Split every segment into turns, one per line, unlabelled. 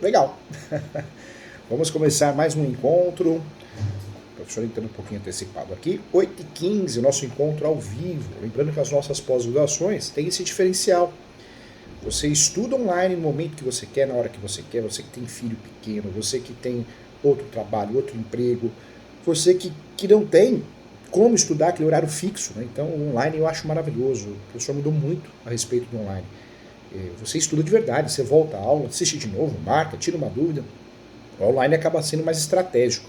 Legal. Vamos começar mais um encontro. O professor entrando um pouquinho antecipado aqui. 8h15, nosso encontro ao vivo. Lembrando que as nossas pós-graduações têm esse diferencial. Você estuda online no momento que você quer, na hora que você quer. Você que tem filho pequeno, você que tem outro trabalho, outro emprego. Você que não tem como estudar aquele horário fixo, né? Então, o online eu acho maravilhoso. O professor mudou muito a respeito do online. Você estuda de verdade, você volta à aula, assiste de novo, marca, tira uma dúvida. O online acaba sendo mais estratégico.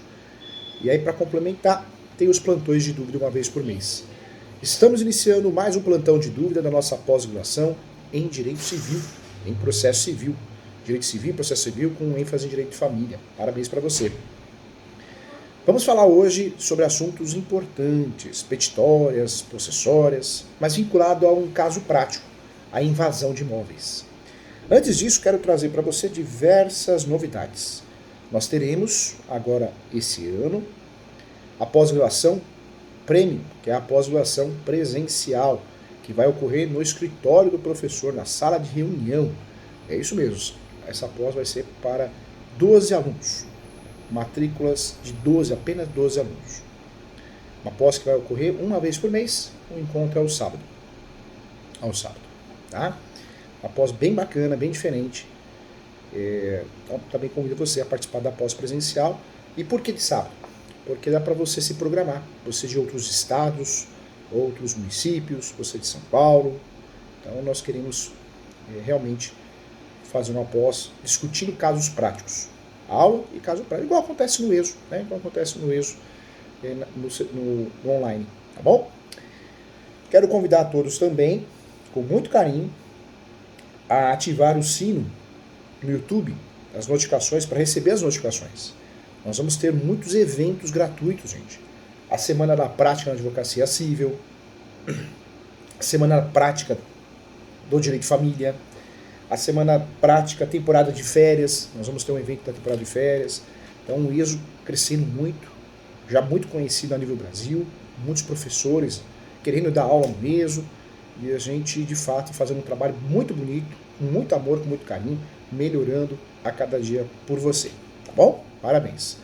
E aí, para complementar, tem os plantões de dúvida uma vez por mês. Estamos iniciando mais um plantão de dúvida da nossa pós-graduação em Direito Civil, em Processo Civil. Direito Civil, Processo Civil com ênfase em Direito de Família. Parabéns para você. Vamos falar hoje sobre assuntos importantes, petitórias, possessórias, mas vinculado a um caso prático, a invasão de imóveis. Antes disso, quero trazer para você diversas novidades. Nós teremos, agora esse ano, a pós-graduação Premium, que é a pós-graduação presencial, que vai ocorrer no escritório do professor, na sala de reunião. É isso mesmo, essa pós vai ser para 12 alunos. Matrículas de 12, apenas 12 alunos. Uma pós que vai ocorrer uma vez por mês, o encontro é ao sábado. Tá? Uma pós bem bacana, bem diferente. Então, também convido você a participar da pós presencial. E por que de sábado? Porque dá para você se programar. Você de outros estados, outros municípios, você de São Paulo. Então nós queremos realmente fazer uma pós discutindo casos práticos. Aula e caso prático, igual acontece no ESO, né? Igual acontece no ESO no online, tá bom? Quero convidar a todos também, com muito carinho, a ativar o sino no YouTube, as notificações, para receber as notificações. Nós vamos ter muitos eventos gratuitos, gente. A Semana da Prática na Advocacia Civil, a Semana Prática do Direito de Família, a Semana Prática, temporada de férias, nós vamos ter um evento da temporada de férias. Então o ISO crescendo muito, já muito conhecido a nível Brasil, muitos professores querendo dar aula no ISO, e a gente de fato fazendo um trabalho muito bonito, com muito amor, com muito carinho, melhorando a cada dia por você, tá bom? Parabéns.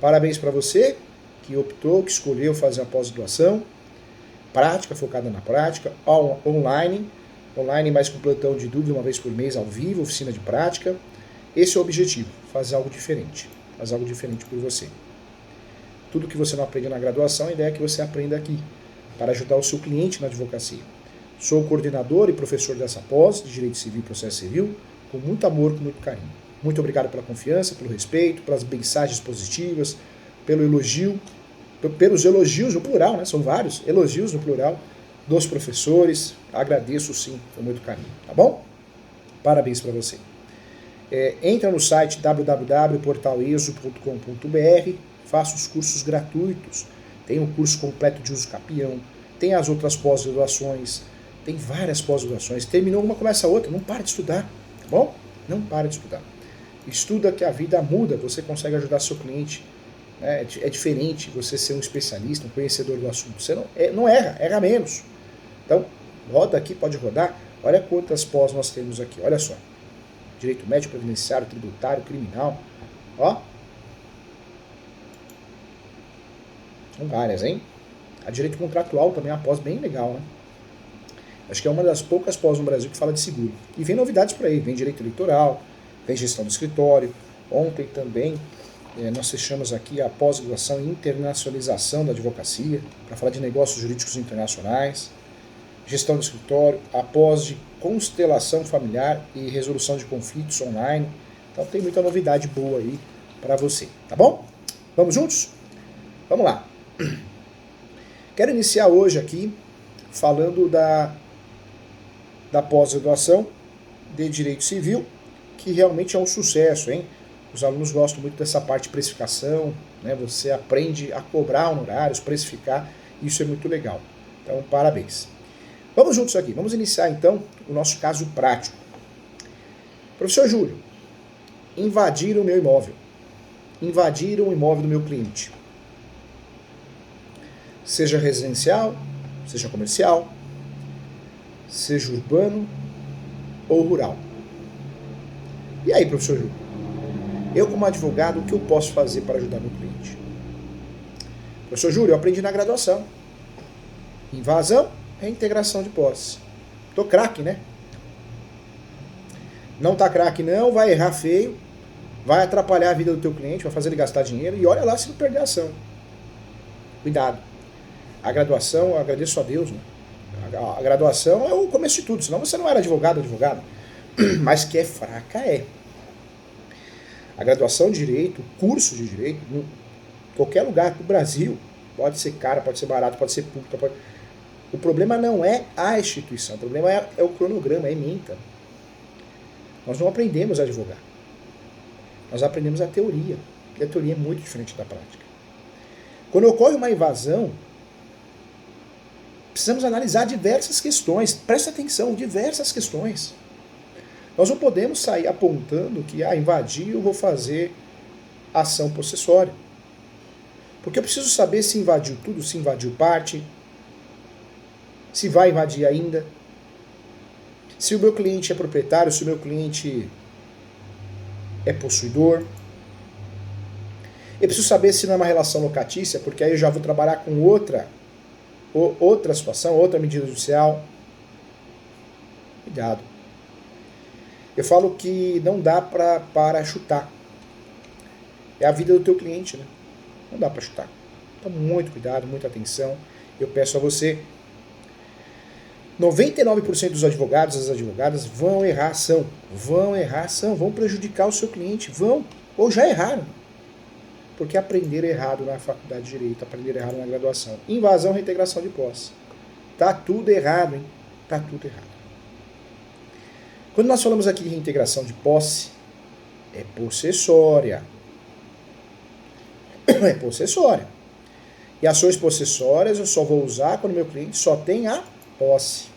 Parabéns para você que optou, que escolheu fazer a pós-graduação, prática, focada na prática, online, mais com plantão de dúvida uma vez por mês, ao vivo, oficina de prática. Esse é o objetivo, fazer algo diferente por você. Tudo que você não aprende na graduação, a ideia é que você aprenda aqui, para ajudar o seu cliente na advocacia. Sou coordenador e professor dessa pós, de Direito Civil e Processo Civil, com muito amor, com muito carinho. Muito obrigado pela confiança, pelo respeito, pelas mensagens positivas, pelo elogio, pelos elogios no plural, né? São vários elogios no plural, dos professores. Agradeço sim, com muito carinho, tá bom? Parabéns para você. Entra no site www.portaleso.com.br, faça os cursos gratuitos. Tem o curso completo de uso capião, tem as outras pós-graduações, tem várias pós-graduações. Terminou uma, começa a outra, não para de estudar, tá bom? Não para de estudar. Estuda que a vida muda, você consegue ajudar seu cliente. É diferente você ser um especialista, um conhecedor do assunto. Você não erra menos. Então, roda aqui, pode rodar. Olha quantas pós nós temos aqui, olha só. Direito médico, previdenciário, tributário, criminal. Ó. São várias, hein? A direito contratual também é uma pós bem legal, né? Acho que é uma das poucas pós no Brasil que fala de seguro. E vem novidades por aí, vem direito eleitoral, vem gestão do escritório. Ontem também nós fechamos aqui a pós-graduação em internacionalização da advocacia, para falar de negócios jurídicos internacionais, gestão do escritório, a pós de constelação familiar e resolução de conflitos online. Então tem muita novidade boa aí para você, tá bom? Vamos juntos? Vamos lá. Quero iniciar hoje aqui falando da pós-graduação de Direito Civil, que realmente é um sucesso, hein? Os alunos gostam muito dessa parte de precificação, né? Você aprende a cobrar honorários, precificar, isso é muito legal. Então, parabéns. Vamos juntos aqui, vamos iniciar então o nosso caso prático. Professor Júlio, invadiram o meu imóvel. Invadiram o imóvel do meu cliente. Seja residencial, seja comercial, seja urbano ou rural. E aí, professor Júlio? Eu, como advogado, o que eu posso fazer para ajudar meu cliente? Professor Júlio, eu aprendi na graduação. Invasão, reintegração de posse. Tô craque, né? Não tá craque não, vai errar feio, vai atrapalhar a vida do teu cliente, vai fazer ele gastar dinheiro e olha lá se não perder a ação. Cuidado. A graduação, eu agradeço a Deus, né? A graduação é o começo de tudo, senão você não era advogado. Mas que é fraca, é. A graduação de Direito, o curso de Direito, em qualquer lugar do Brasil, pode ser caro, pode ser barato, pode ser público. O problema não é a instituição, o problema é o cronograma, é a ementa. Nós não aprendemos a advogar. Nós aprendemos a teoria, e a teoria é muito diferente da prática. Quando ocorre uma invasão, precisamos analisar diversas questões, presta atenção, diversas questões. Nós não podemos sair apontando que, invadir, eu vou fazer ação possessória. Porque eu preciso saber se invadiu tudo, se invadiu parte, se vai invadir ainda, se o meu cliente é proprietário, se o meu cliente é possuidor. Eu preciso saber se não é uma relação locatícia, porque aí eu já vou trabalhar com outra situação, outra medida judicial. Cuidado. Eu falo que não dá para chutar. É a vida do teu cliente, né? Não dá para chutar. Então, muito cuidado, muita atenção. Eu peço a você, 99% dos advogados e das advogadas vão errar ação, vão prejudicar o seu cliente, ou já erraram. Porque aprenderam errado na faculdade de Direito, aprenderam errado na graduação. Invasão, reintegração de posse. Tá tudo errado, hein? Tá tudo errado. Quando nós falamos aqui de reintegração de posse, é possessória. É possessória. E ações possessórias eu só vou usar quando meu cliente só tem a posse.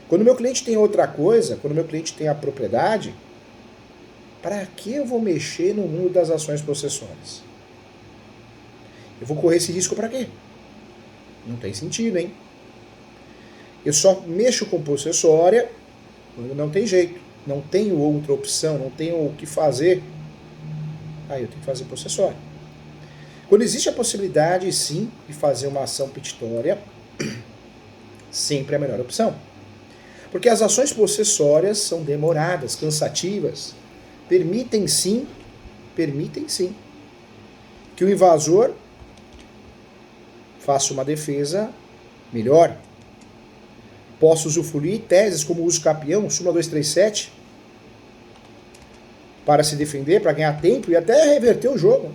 Quando meu cliente tem outra coisa, quando meu cliente tem a propriedade, para que eu vou mexer no mundo das ações possessórias? Eu vou correr esse risco para quê? Não tem sentido, hein? Eu só mexo com possessória quando não tem jeito. Não tenho outra opção, não tenho o que fazer. Aí eu tenho que fazer possessória. Quando existe a possibilidade, sim, de fazer uma ação petitória, sempre é a melhor opção. Porque as ações possessórias são demoradas, cansativas. Permitem sim, que o invasor faça uma defesa melhor. Posso usufruir teses como uso capião, súmula 237, para se defender, para ganhar tempo e até reverter o jogo.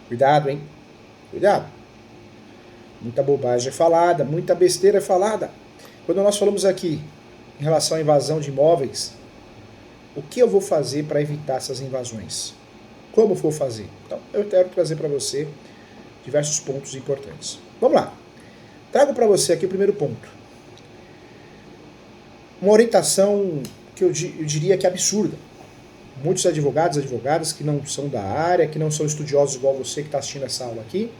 Cuidado, hein? Cuidado. Muita bobagem é falada, muita besteira é falada. Quando nós falamos aqui em relação à invasão de imóveis, o que eu vou fazer para evitar essas invasões? Como vou fazer? Então, eu quero trazer para você diversos pontos importantes. Vamos lá. Trago para você aqui o primeiro ponto. Uma orientação que eu diria que é absurda. Muitos advogados e advogadas que não são da área, que não são estudiosos igual você que está assistindo essa aula aqui,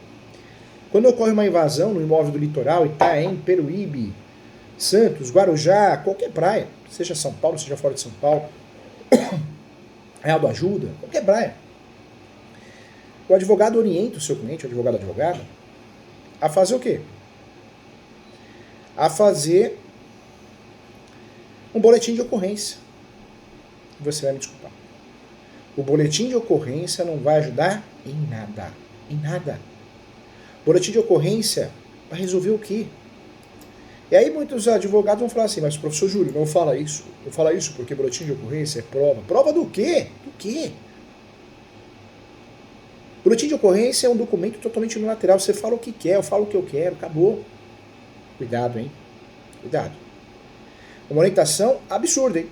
quando ocorre uma invasão no imóvel do litoral, Itaém, Peruíbe, Santos, Guarujá, qualquer praia, seja São Paulo, seja fora de São Paulo, Real do Ajuda, qualquer praia. O advogado orienta o seu cliente, o advogado, advogada, a fazer o quê? A fazer um boletim de ocorrência. Você vai me desculpar. O boletim de ocorrência não vai ajudar em nada. Em nada. Boletim de ocorrência vai resolver o quê? E aí muitos advogados vão falar assim, mas professor Júlio, não fala isso. Não fala isso porque boletim de ocorrência é prova. Prova do quê? Do quê? Boletim de ocorrência é um documento totalmente unilateral. Você fala o que quer, eu falo o que eu quero, acabou. Cuidado, hein? Cuidado. Uma orientação absurda, hein?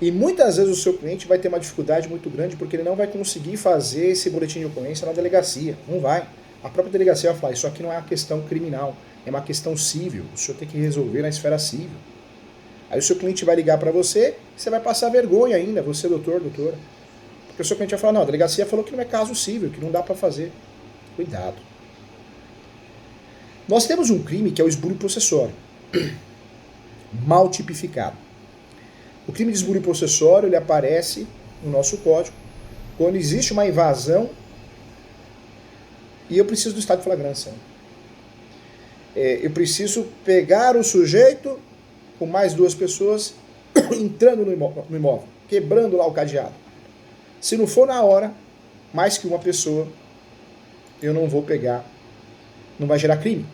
E muitas vezes o seu cliente vai ter uma dificuldade muito grande porque ele não vai conseguir fazer esse boletim de ocorrência na delegacia. Não vai. A própria delegacia vai falar, isso aqui não é uma questão criminal, é uma questão civil. O senhor tem que resolver na esfera civil. Aí o seu cliente vai ligar para você, você vai passar vergonha ainda, você doutor, doutora. Porque o seu cliente vai falar, não, a delegacia falou que não é caso civil, que não dá para fazer. Cuidado. Nós temos um crime que é o esbulho possessório. Mal tipificado. O crime de esbulho possessório, ele aparece no nosso código quando existe uma invasão e eu preciso do estado de flagrância. Eu preciso pegar o sujeito com mais 2 pessoas entrando no imóvel, quebrando lá o cadeado. Se não for na hora, mais que uma pessoa, eu não vou pegar, não vai gerar crime.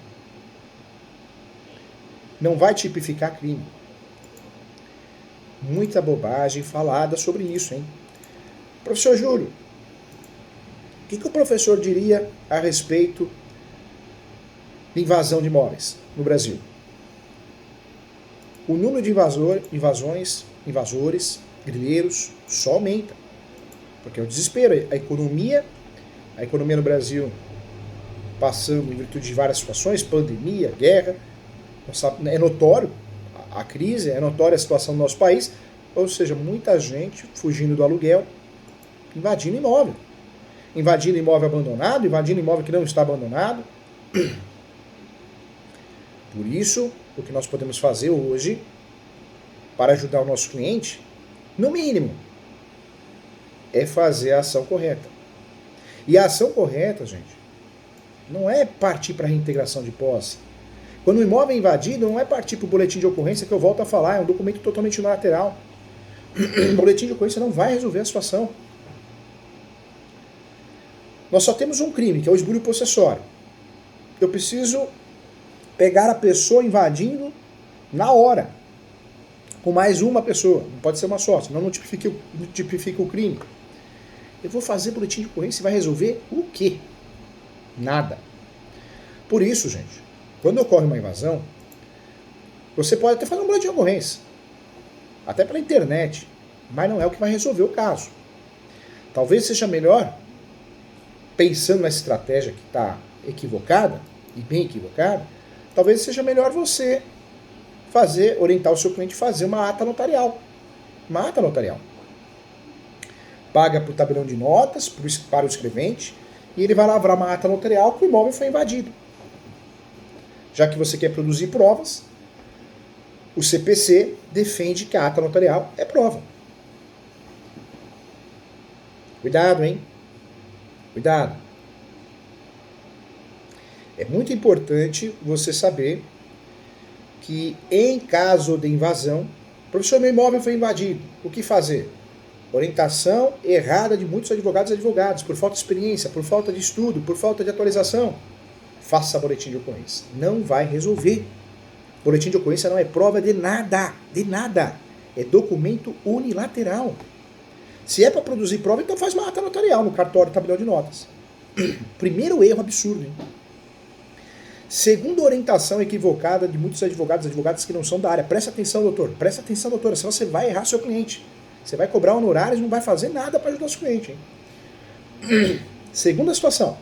Não vai tipificar crime. Muita bobagem falada sobre isso, hein? Professor Júlio, o que o professor diria a respeito de invasão de imóveis no Brasil? O número de invasores, grileiros, só aumenta. Porque é o desespero. A economia no Brasil passando em virtude de várias situações, pandemia, guerra, é notório a crise, é notória a situação do nosso país, ou seja, muita gente fugindo do aluguel, invadindo imóvel. Invadindo imóvel abandonado, invadindo imóvel que não está abandonado. Por isso, o que nós podemos fazer hoje para ajudar o nosso cliente, no mínimo, é fazer a ação correta. E a ação correta, gente, não é partir para a reintegração de posse. Quando o imóvel é invadido, não é partir para o boletim de ocorrência, que eu volto a falar, é um documento totalmente unilateral. O boletim de ocorrência não vai resolver a situação. Nós só temos um crime, que é o esbulho possessório. Eu preciso pegar a pessoa invadindo na hora, com mais uma pessoa, não pode ser uma só, senão não tipifica o crime. Eu vou fazer boletim de ocorrência e vai resolver o quê? Nada. Por isso, gente, quando ocorre uma invasão, você pode até fazer um boletim de ocorrência, até pela internet, mas não é o que vai resolver o caso. Talvez seja melhor, pensando nessa estratégia que está equivocada, e bem equivocada, talvez seja melhor você orientar o seu cliente a fazer uma ata notarial. Uma ata notarial. Paga para o tabelão de notas, para o escrevente, e ele vai lavrar uma ata notarial que o imóvel foi invadido. Já que você quer produzir provas, o CPC defende que a ata notarial é prova. Cuidado, hein? Cuidado. É muito importante você saber que, em caso de invasão, professor, meu imóvel foi invadido, o que fazer? Orientação errada de muitos advogados e advogadas, por falta de experiência, por falta de estudo, por falta de atualização. Faça boletim de ocorrência. Não vai resolver. Boletim de ocorrência não é prova de nada, de nada. É documento unilateral. Se é para produzir prova, então faz uma ata notarial no cartório, tabelião de notas. Primeiro erro absurdo, hein? Segunda orientação equivocada de muitos advogados e advogadas que não são da área. Presta atenção, doutor. Presta atenção, doutora. Senão você vai errar seu cliente. Você vai cobrar honorários e não vai fazer nada para ajudar seu cliente. Hein? Segunda situação.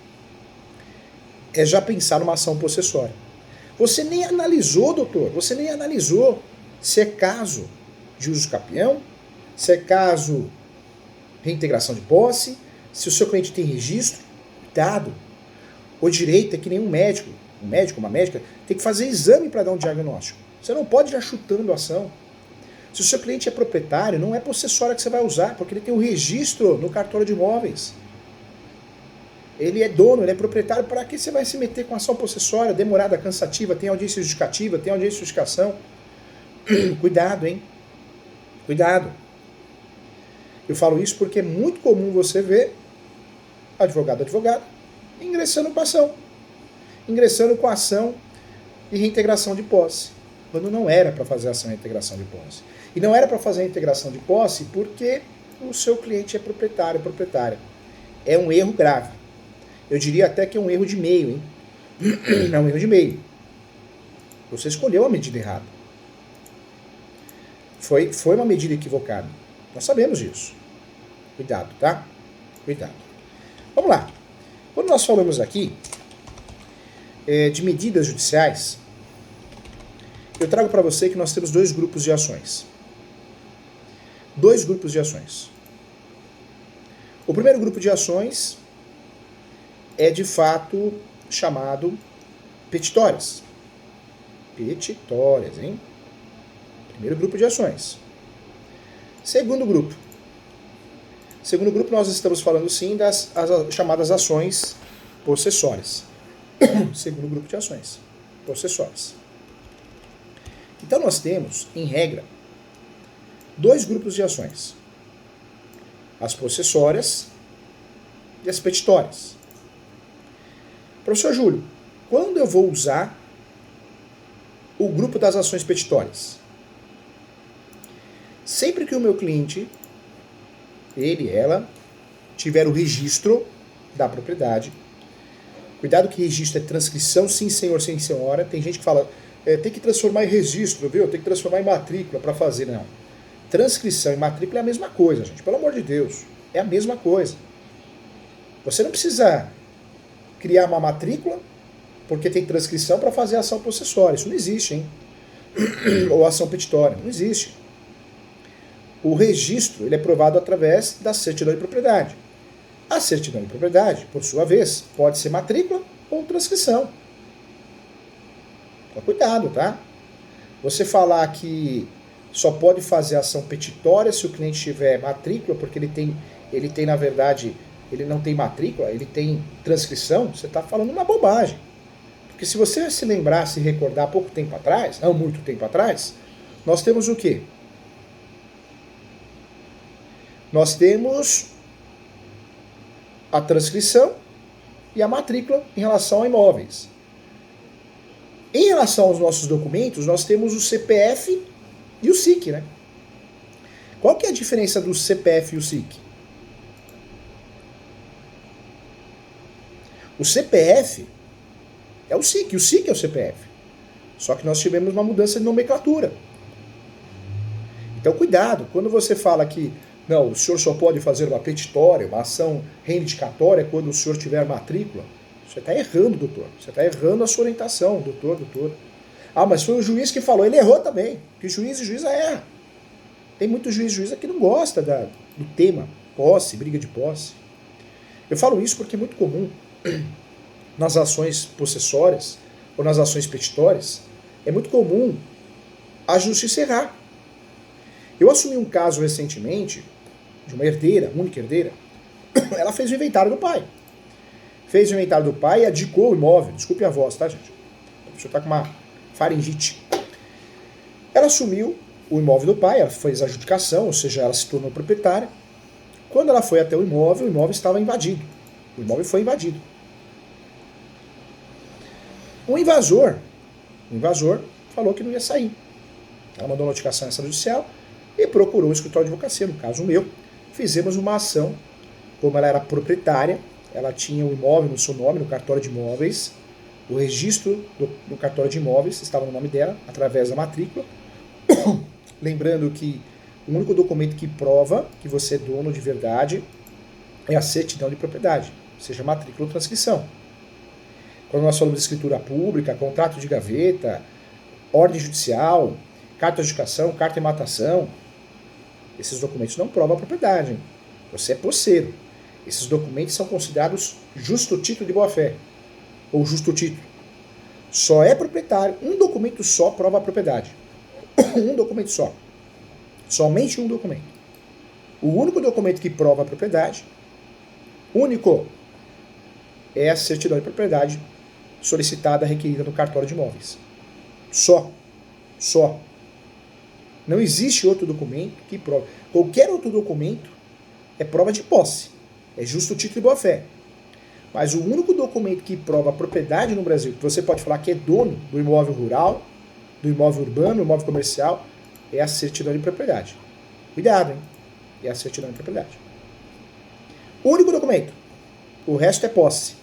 É já pensar numa ação possessória. Você nem analisou, doutor. Você nem analisou se é caso de uso capião, se é caso de reintegração de posse, se o seu cliente tem registro. Cuidado. O direito é que nem um médico, uma médica, tem que fazer exame para dar um diagnóstico. Você não pode ir já chutando a ação. Se o seu cliente é proprietário, não é possessória que você vai usar, porque ele tem um registro no cartório de imóveis. Ele é dono, ele é proprietário. Para que você vai se meter com ação possessória, demorada, cansativa, tem audiência justificativa, tem audiência de justificação? Cuidado, hein? Cuidado. Eu falo isso porque é muito comum você ver advogado ingressando com ação. Ingressando com ação de reintegração de posse, quando não era para fazer ação de reintegração de posse. E não era para fazer a integração de posse porque o seu cliente é proprietária. É um erro grave. Eu diria até que é um erro de meio, hein? É um erro de meio. Você escolheu a medida errada. Foi uma medida equivocada. Nós sabemos disso. Cuidado, tá? Cuidado. Vamos lá. Quando nós falamos aqui de medidas judiciais, eu trago para você que nós temos 2 grupos de ações. 2 grupos de ações. O primeiro grupo de ações é de fato chamado petitórias. Petitórias, hein? Primeiro grupo de ações. Segundo grupo Segundo grupo, nós estamos falando sim das chamadas ações possessórias. Segundo grupo de ações possessórias. Então nós temos, em regra, dois grupos de ações. As possessórias e as petitórias. Professor Júlio, quando eu vou usar o grupo das ações petitórias? Sempre que o meu cliente, ele, ela, tiver o registro da propriedade. Cuidado que registro é transcrição, sim senhor, sim senhora. Tem gente que fala, tem que transformar em registro, viu? Tem que transformar em matrícula para fazer. Não. Transcrição e matrícula é a mesma coisa, gente. Pelo amor de Deus. É a mesma coisa. Você não precisa criar uma matrícula porque tem transcrição para fazer ação possessória. Isso não existe, hein? Ou ação petitória. Não existe. O registro ele é provado através da certidão de propriedade. A certidão de propriedade, por sua vez, pode ser matrícula ou transcrição. Então, cuidado, tá? Você falar que só pode fazer ação petitória se o cliente tiver matrícula, porque ele tem, na verdade, ele não tem matrícula, ele tem transcrição, você está falando uma bobagem. Porque se você se lembrar, se recordar há pouco tempo atrás, não muito tempo atrás, nós temos o quê? Nós temos a transcrição e a matrícula em relação a imóveis. Em relação aos nossos documentos, nós temos o CPF e o SIC, né? Qual que é a diferença do CPF e o SIC? O CPF é o SIC é o CPF. Só que nós tivemos uma mudança de nomenclatura. Então, cuidado, quando você fala que não, o senhor só pode fazer uma petitória, uma ação reivindicatória quando o senhor tiver matrícula. Você está errando, doutor. Você está errando a sua orientação, doutor. Ah, mas foi o juiz que falou. Ele errou também. Porque juiz e juíza erra. Tem muito juiz e juíza que não gosta do tema posse, briga de posse. Eu falo isso porque é muito comum nas ações possessórias ou nas ações petitórias. É muito comum a justiça errar. Eu assumi um caso recentemente de uma herdeira, única herdeira. Ela fez o inventário do pai. Fez o inventário do pai e adjudicou o imóvel. Desculpe a voz, tá, gente? A pessoa tá com uma faringite. Ela assumiu o imóvel do pai, ela fez a adjudicação, ou seja, ela se tornou proprietária. Quando ela foi até o imóvel estava invadido. O imóvel foi invadido. Um invasor falou que não ia sair. Ela mandou notificação extrajudicial e procurou o escritório de advocacia, no caso o meu. Fizemos uma ação, como ela era proprietária, ela tinha o imóvel no seu nome, no cartório de imóveis, o registro do cartório de imóveis estava no nome dela, através da matrícula. Lembrando que o único documento que prova que você é dono de verdade é a certidão de propriedade, seja matrícula ou transcrição. Quando nós falamos de escritura pública, contrato de gaveta, ordem judicial, carta de adjudicação, carta de matação, esses documentos não provam a propriedade. Hein? Você é posseiro. Esses documentos são considerados justo título de boa-fé, ou justo título. Só é proprietário, um documento só prova a propriedade. Um documento só. Somente um documento. O único documento que prova a propriedade, único, é a certidão de propriedade solicitada, requerida no cartório de imóveis. Só. Não existe outro documento que prova. Qualquer outro documento é prova de posse. É justo título e boa-fé. Mas o único documento que prova a propriedade no Brasil, que você pode falar que é dono do imóvel rural, do imóvel urbano, do imóvel comercial, é a certidão de propriedade. Cuidado, hein? É a certidão de propriedade. O único documento. O resto é posse.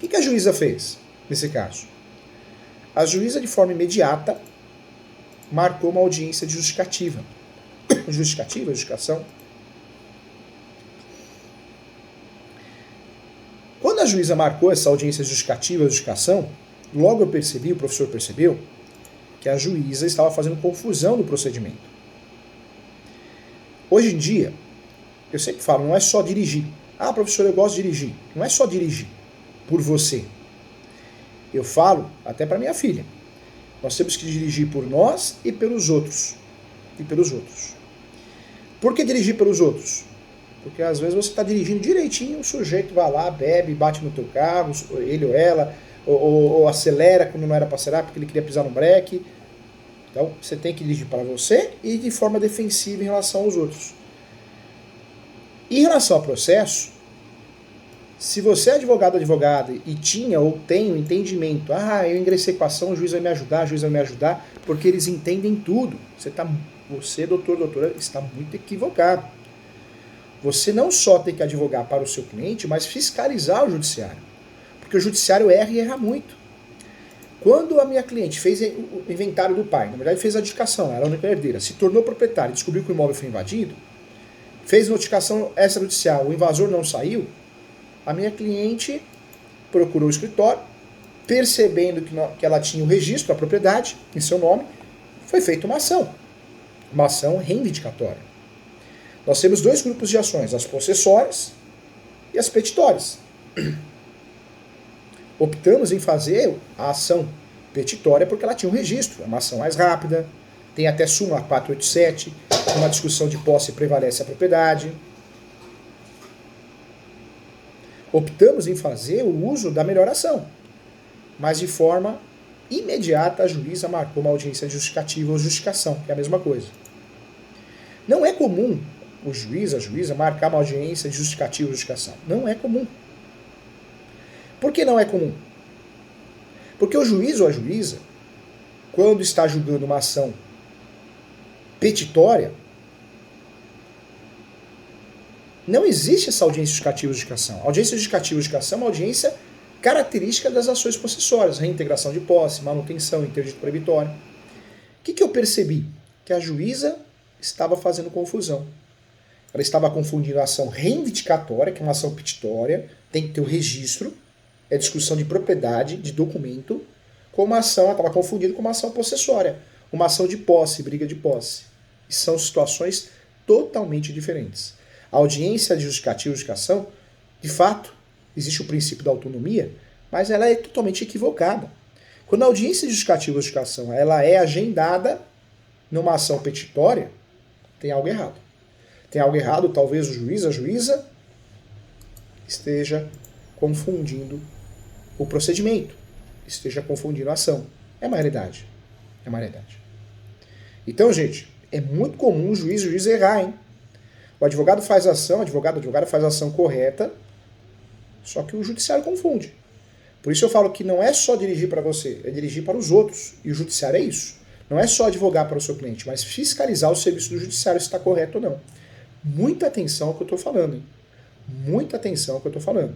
O que a juíza fez nesse caso? A juíza, de forma imediata, marcou uma audiência de justificativa. Justificação. Quando a juíza marcou essa audiência justificativa, justificação, logo eu percebi, o professor percebeu, que a juíza estava fazendo confusão no procedimento. Hoje em dia, eu sempre falo, não é só dirigir. Ah, professor, eu gosto de dirigir. Não é só dirigir por você. Eu falo até para minha filha. Nós temos que dirigir por nós e pelos outros. Por que dirigir pelos outros? Porque às vezes você está dirigindo direitinho, o sujeito vai lá, bebe, bate no teu carro, ele ou ela, ou acelera quando não era para acelerar porque ele queria pisar no breque. Então você tem que dirigir para você e de forma defensiva em relação aos outros. Em relação ao processo, se você é advogado ou advogada e tinha ou tem o entendimento, eu ingressei com a ação, o juiz vai me ajudar, porque eles entendem tudo. Você, doutora, está muito equivocado. Você não só tem que advogar para o seu cliente, mas fiscalizar o judiciário. Porque o judiciário erra e erra muito. Quando a minha cliente fez o inventário do pai, na verdade fez a adjudicação, ela era a única herdeira, se tornou proprietária, descobriu que o imóvel foi invadido, fez notificação extrajudicial, o invasor não saiu, a minha cliente procurou o escritório, percebendo que ela tinha o registro da propriedade em seu nome, foi feita uma ação reivindicatória. Nós temos dois grupos de ações, as possessórias e as petitórias. Optamos em fazer a ação petitória porque ela tinha um registro, é uma ação mais rápida, tem até súmula 487, uma discussão de posse prevalece a propriedade. Optamos em fazer o uso da melhor ação, mas de forma imediata a juíza marcou uma audiência justificativa ou justificação, que é a mesma coisa. Não é comum o juiz, a juíza, marcar uma audiência de justificativa ou justificação. Não é comum. Por que não é comum? Porque o juiz ou a juíza, quando está julgando uma ação petitória, não existe essa audiência justificativa ou justificação. A audiência justificativa ou justificação é uma audiência característica das ações possessórias, reintegração de posse, manutenção, interdito proibitório. O que eu percebi? Que a juíza estava fazendo confusão. Ela estava confundindo a ação reivindicatória, que é uma ação petitória, tem que ter o registro, é discussão de propriedade, de documento, com uma ação, ela estava confundindo com uma ação possessória, uma ação de posse, briga de posse. E são situações totalmente diferentes. A audiência de justificativa e justificação, de fato, existe o princípio da autonomia, mas ela é totalmente equivocada. Quando a audiência de justificativa e justificação ela é agendada numa ação petitória, tem algo errado. Tem algo errado, talvez o juiz, a juíza, esteja confundindo o procedimento, esteja confundindo a ação. É uma realidade. É uma realidade. Então, gente, é muito comum o juiz errar, hein? O advogado faz a ação, a advogada faz a ação correta, só que o judiciário confunde. Por isso eu falo que não é só dirigir para você, é dirigir para os outros. E o judiciário é isso. Não é só advogar para o seu cliente, mas fiscalizar o serviço do judiciário se está correto ou não. Muita atenção ao que eu estou falando, hein? Muita atenção ao que eu estou falando.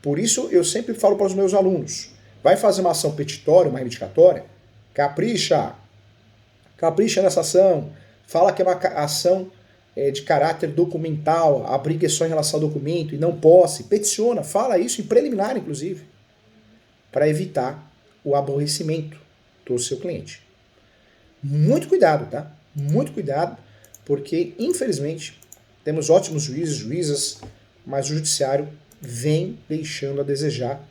Por isso eu sempre falo para os meus alunos, vai fazer uma ação petitória, uma reivindicatória, capricha nessa ação, fala que é uma ação de caráter documental, a briga é só em relação ao documento e não posse, peticiona, fala isso em preliminar, inclusive, para evitar o aborrecimento do seu cliente. Muito cuidado, tá? Muito cuidado, porque, infelizmente, temos ótimos juízes, juízas, mas o judiciário vem deixando a desejar,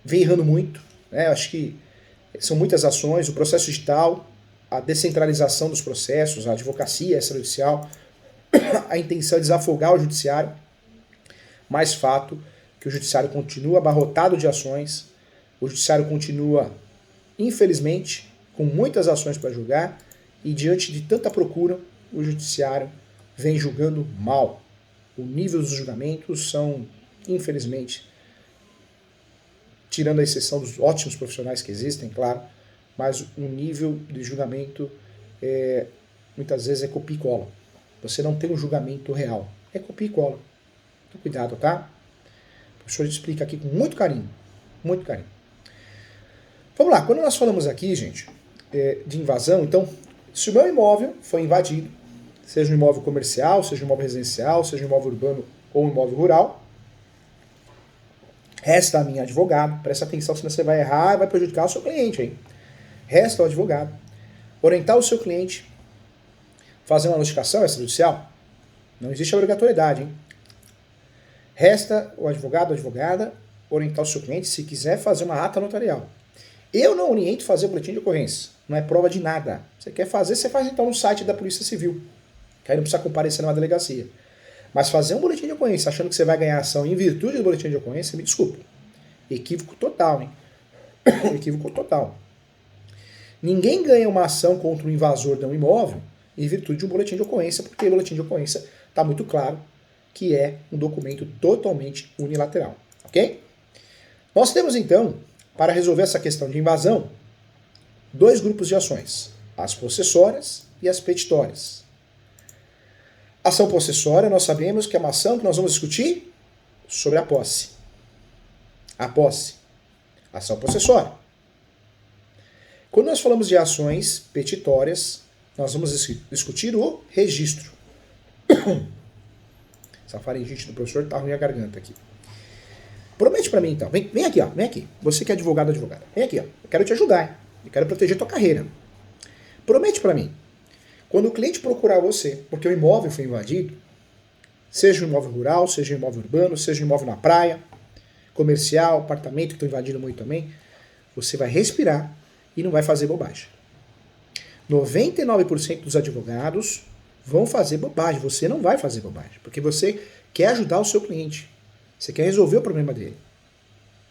vem errando muito, né? Acho que são muitas ações, o processo digital, a descentralização dos processos, a advocacia extrajudicial, a intenção é desafogar o judiciário, mas fato que o judiciário continua abarrotado de ações, o judiciário continua, infelizmente, com muitas ações para julgar, e diante de tanta procura, o judiciário vem julgando mal. O nível dos julgamentos são, infelizmente, tirando a exceção dos ótimos profissionais que existem, claro, mas o nível de julgamento muitas vezes é copia e cola. Você não tem um julgamento real. É copia e cola. Então, cuidado, tá? O professor explica aqui com muito carinho. Muito carinho. Vamos lá. Quando nós falamos aqui, gente, de invasão, então, se o meu imóvel foi invadido, seja um imóvel comercial, seja um imóvel residencial, seja um imóvel urbano ou um imóvel rural, resta a minha advogado, presta atenção, senão você vai errar e vai prejudicar o seu cliente, hein? Resta ao advogado orientar o seu cliente, fazer uma notificação extrajudicial. Não existe obrigatoriedade, hein? Resta o advogado, a advogada, orientar o seu cliente se quiser fazer uma ata notarial. Eu não oriento fazer boletim de ocorrência. Não é prova de nada. Você quer fazer, você faz então no site da Polícia Civil. que aí não precisa comparecer numa delegacia. Mas fazer um boletim de ocorrência achando que você vai ganhar ação em virtude do boletim de ocorrência, me desculpa. Equívoco total, hein? Equívoco total. Ninguém ganha uma ação contra um invasor de um imóvel em virtude de um boletim de ocorrência, porque o boletim de ocorrência está muito claro que é um documento totalmente unilateral. Ok? Nós temos, então, para resolver essa questão de invasão, dois grupos de ações: as possessórias e as petitórias. Ação possessória, nós sabemos que é uma ação que nós vamos discutir sobre a posse. A posse. Ação possessória. Quando nós falamos de ações petitórias, nós vamos discutir o registro. Essa faringite do professor tá ruim a garganta aqui. Promete pra mim então. Vem aqui, ó. Vem aqui. Você que é advogado, advogada. Vem aqui, ó. Eu quero te ajudar, hein? Eu quero proteger tua carreira. Promete pra mim. Quando o cliente procurar você, porque o imóvel foi invadido, seja um imóvel rural, seja um imóvel urbano, seja um imóvel na praia, comercial, apartamento que estão invadindo muito também, você vai respirar e não vai fazer bobagem. 99% dos advogados vão fazer bobagem. Você não vai fazer bobagem, porque você quer ajudar o seu cliente. Você quer resolver o problema dele.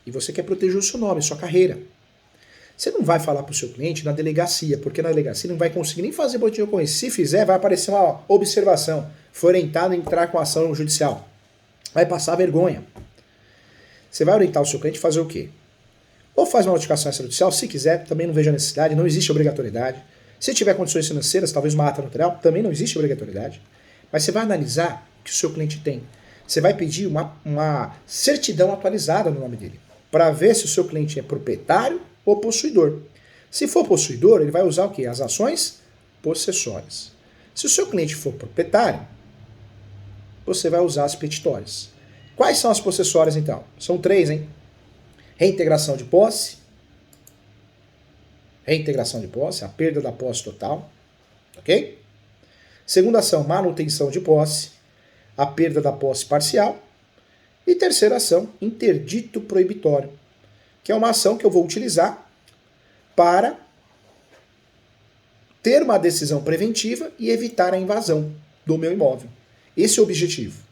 E você quer proteger o seu nome, sua carreira. Você não vai falar para o seu cliente na delegacia, porque na delegacia não vai conseguir nem fazer boletim de ocorrência. Se fizer, vai aparecer uma observação. Foi orientado a entrar com ação judicial. Vai passar vergonha. Você vai orientar o seu cliente a fazer o quê? Ou faz uma notificação extrajudicial, se quiser, também não vejo a necessidade, não existe obrigatoriedade. Se tiver condições financeiras, talvez uma ata notarial, também não existe obrigatoriedade. Mas você vai analisar o que o seu cliente tem. Você vai pedir uma certidão atualizada no nome dele, para ver se o seu cliente é proprietário ou possuidor. Se for possuidor, ele vai usar o quê? As ações possessórias. Se o seu cliente for proprietário, você vai usar as petitórias. Quais são as possessórias, então? São 3, hein? Reintegração de posse. Reintegração de posse, a perda da posse total. Ok? Segunda ação, manutenção de posse, a perda da posse parcial. E terceira ação, interdito proibitório, que é uma ação que eu vou utilizar para ter uma decisão preventiva e evitar a invasão do meu imóvel. Esse é o objetivo.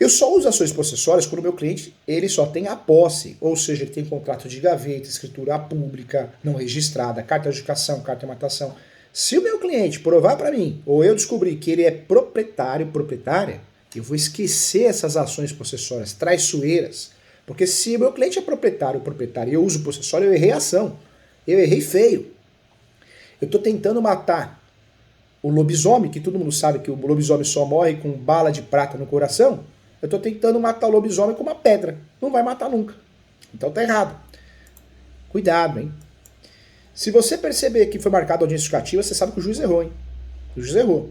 Eu só uso ações possessórias quando o meu cliente ele só tem a posse, ou seja, ele tem contrato de gaveta, escritura pública, não registrada, carta de adjudicação, carta de matação. Se o meu cliente provar para mim, ou eu descobrir que ele é proprietário, proprietária, eu vou esquecer essas ações possessórias traiçoeiras. Porque se o meu cliente é proprietário, e eu uso possessório, eu errei a ação. Eu errei feio. Eu estou tentando matar o lobisomem, que todo mundo sabe que o lobisomem só morre com bala de prata no coração. Eu estou tentando matar o lobisomem com uma pedra. Não vai matar nunca. Então tá errado. Cuidado, hein? Se você perceber que foi marcada a audiência justificativa, você sabe que o juiz errou, hein? O juiz errou.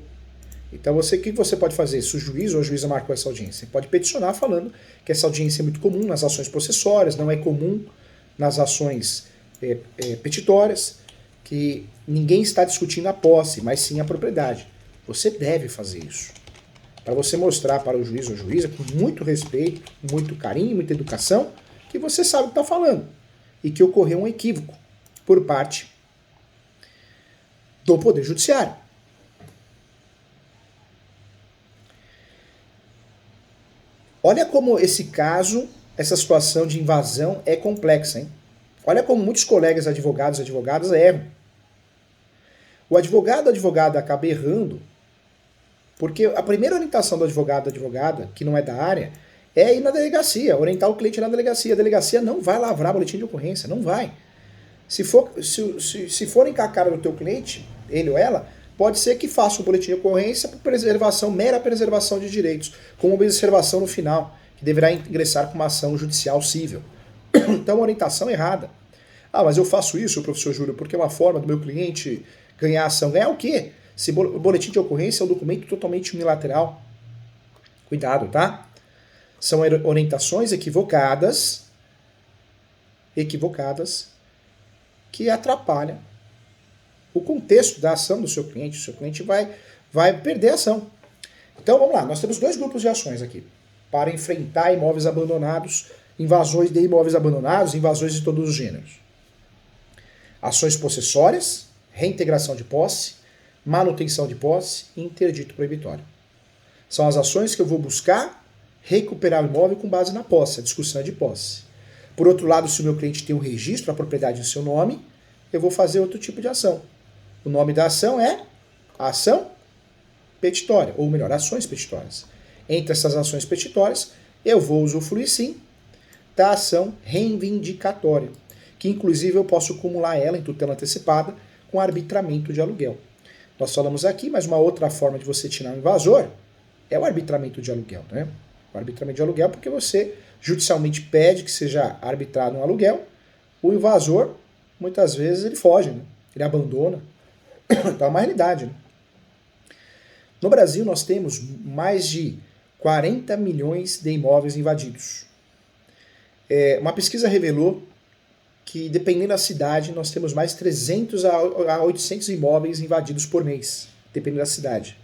Então o que você pode fazer? Se o juiz ou a juíza marcou essa audiência, você pode peticionar falando que essa audiência é muito comum nas ações possessórias, não é comum nas ações petitórias, que ninguém está discutindo a posse, mas sim a propriedade. Você deve fazer isso. Para você mostrar para o juiz ou juíza, com muito respeito, muito carinho, muita educação, que você sabe o que está falando. E que ocorreu um equívoco por parte do Poder Judiciário. Olha como esse caso, essa situação de invasão é complexa, hein? Olha como muitos colegas advogados e advogadas erram. O advogado ou advogada acaba errando porque a primeira orientação do advogado ou advogada, que não é da área, é ir na delegacia, orientar o cliente na delegacia. A delegacia não vai lavrar boletim de ocorrência, não vai. Se forem com a cara do teu cliente, ele ou ela, pode ser que faça um boletim de ocorrência por preservação, mera preservação de direitos, com uma observação no final, que deverá ingressar com uma ação judicial cível. Então, orientação errada. Ah, mas eu faço isso, professor Júlio, porque é uma forma do meu cliente ganhar ação. Ganhar o quê? Se boletim de ocorrência é um documento totalmente unilateral. Cuidado, tá? São orientações equivocadas que atrapalham o contexto da ação do seu cliente. O seu cliente vai perder a ação. Então vamos lá, nós temos dois grupos de ações aqui para enfrentar imóveis abandonados, invasões de imóveis abandonados, invasões de todos os gêneros. Ações possessórias, reintegração de posse, manutenção de posse e interdito proibitório. São as ações que eu vou buscar recuperar o imóvel com base na posse, a discussão é de posse. Por outro lado, se o meu cliente tem um registro, a propriedade em seu nome, eu vou fazer outro tipo de ação. O nome da ação é ação petitória, ou melhor, ações petitórias. Entre essas ações petitórias, eu vou usufruir sim da ação reivindicatória, que inclusive eu posso acumular ela em tutela antecipada com arbitramento de aluguel. Nós falamos aqui, mas uma outra forma de você tirar um invasor é o arbitramento de aluguel, né? O arbitramento de aluguel porque você judicialmente pede que seja arbitrado um aluguel, o invasor, muitas vezes, ele foge, né? Ele abandona. Então é uma realidade, né? No Brasil, nós temos mais de 40 milhões de imóveis invadidos. Uma pesquisa revelou que, dependendo da cidade, nós temos mais 300 a 800 imóveis invadidos por mês, dependendo da cidade.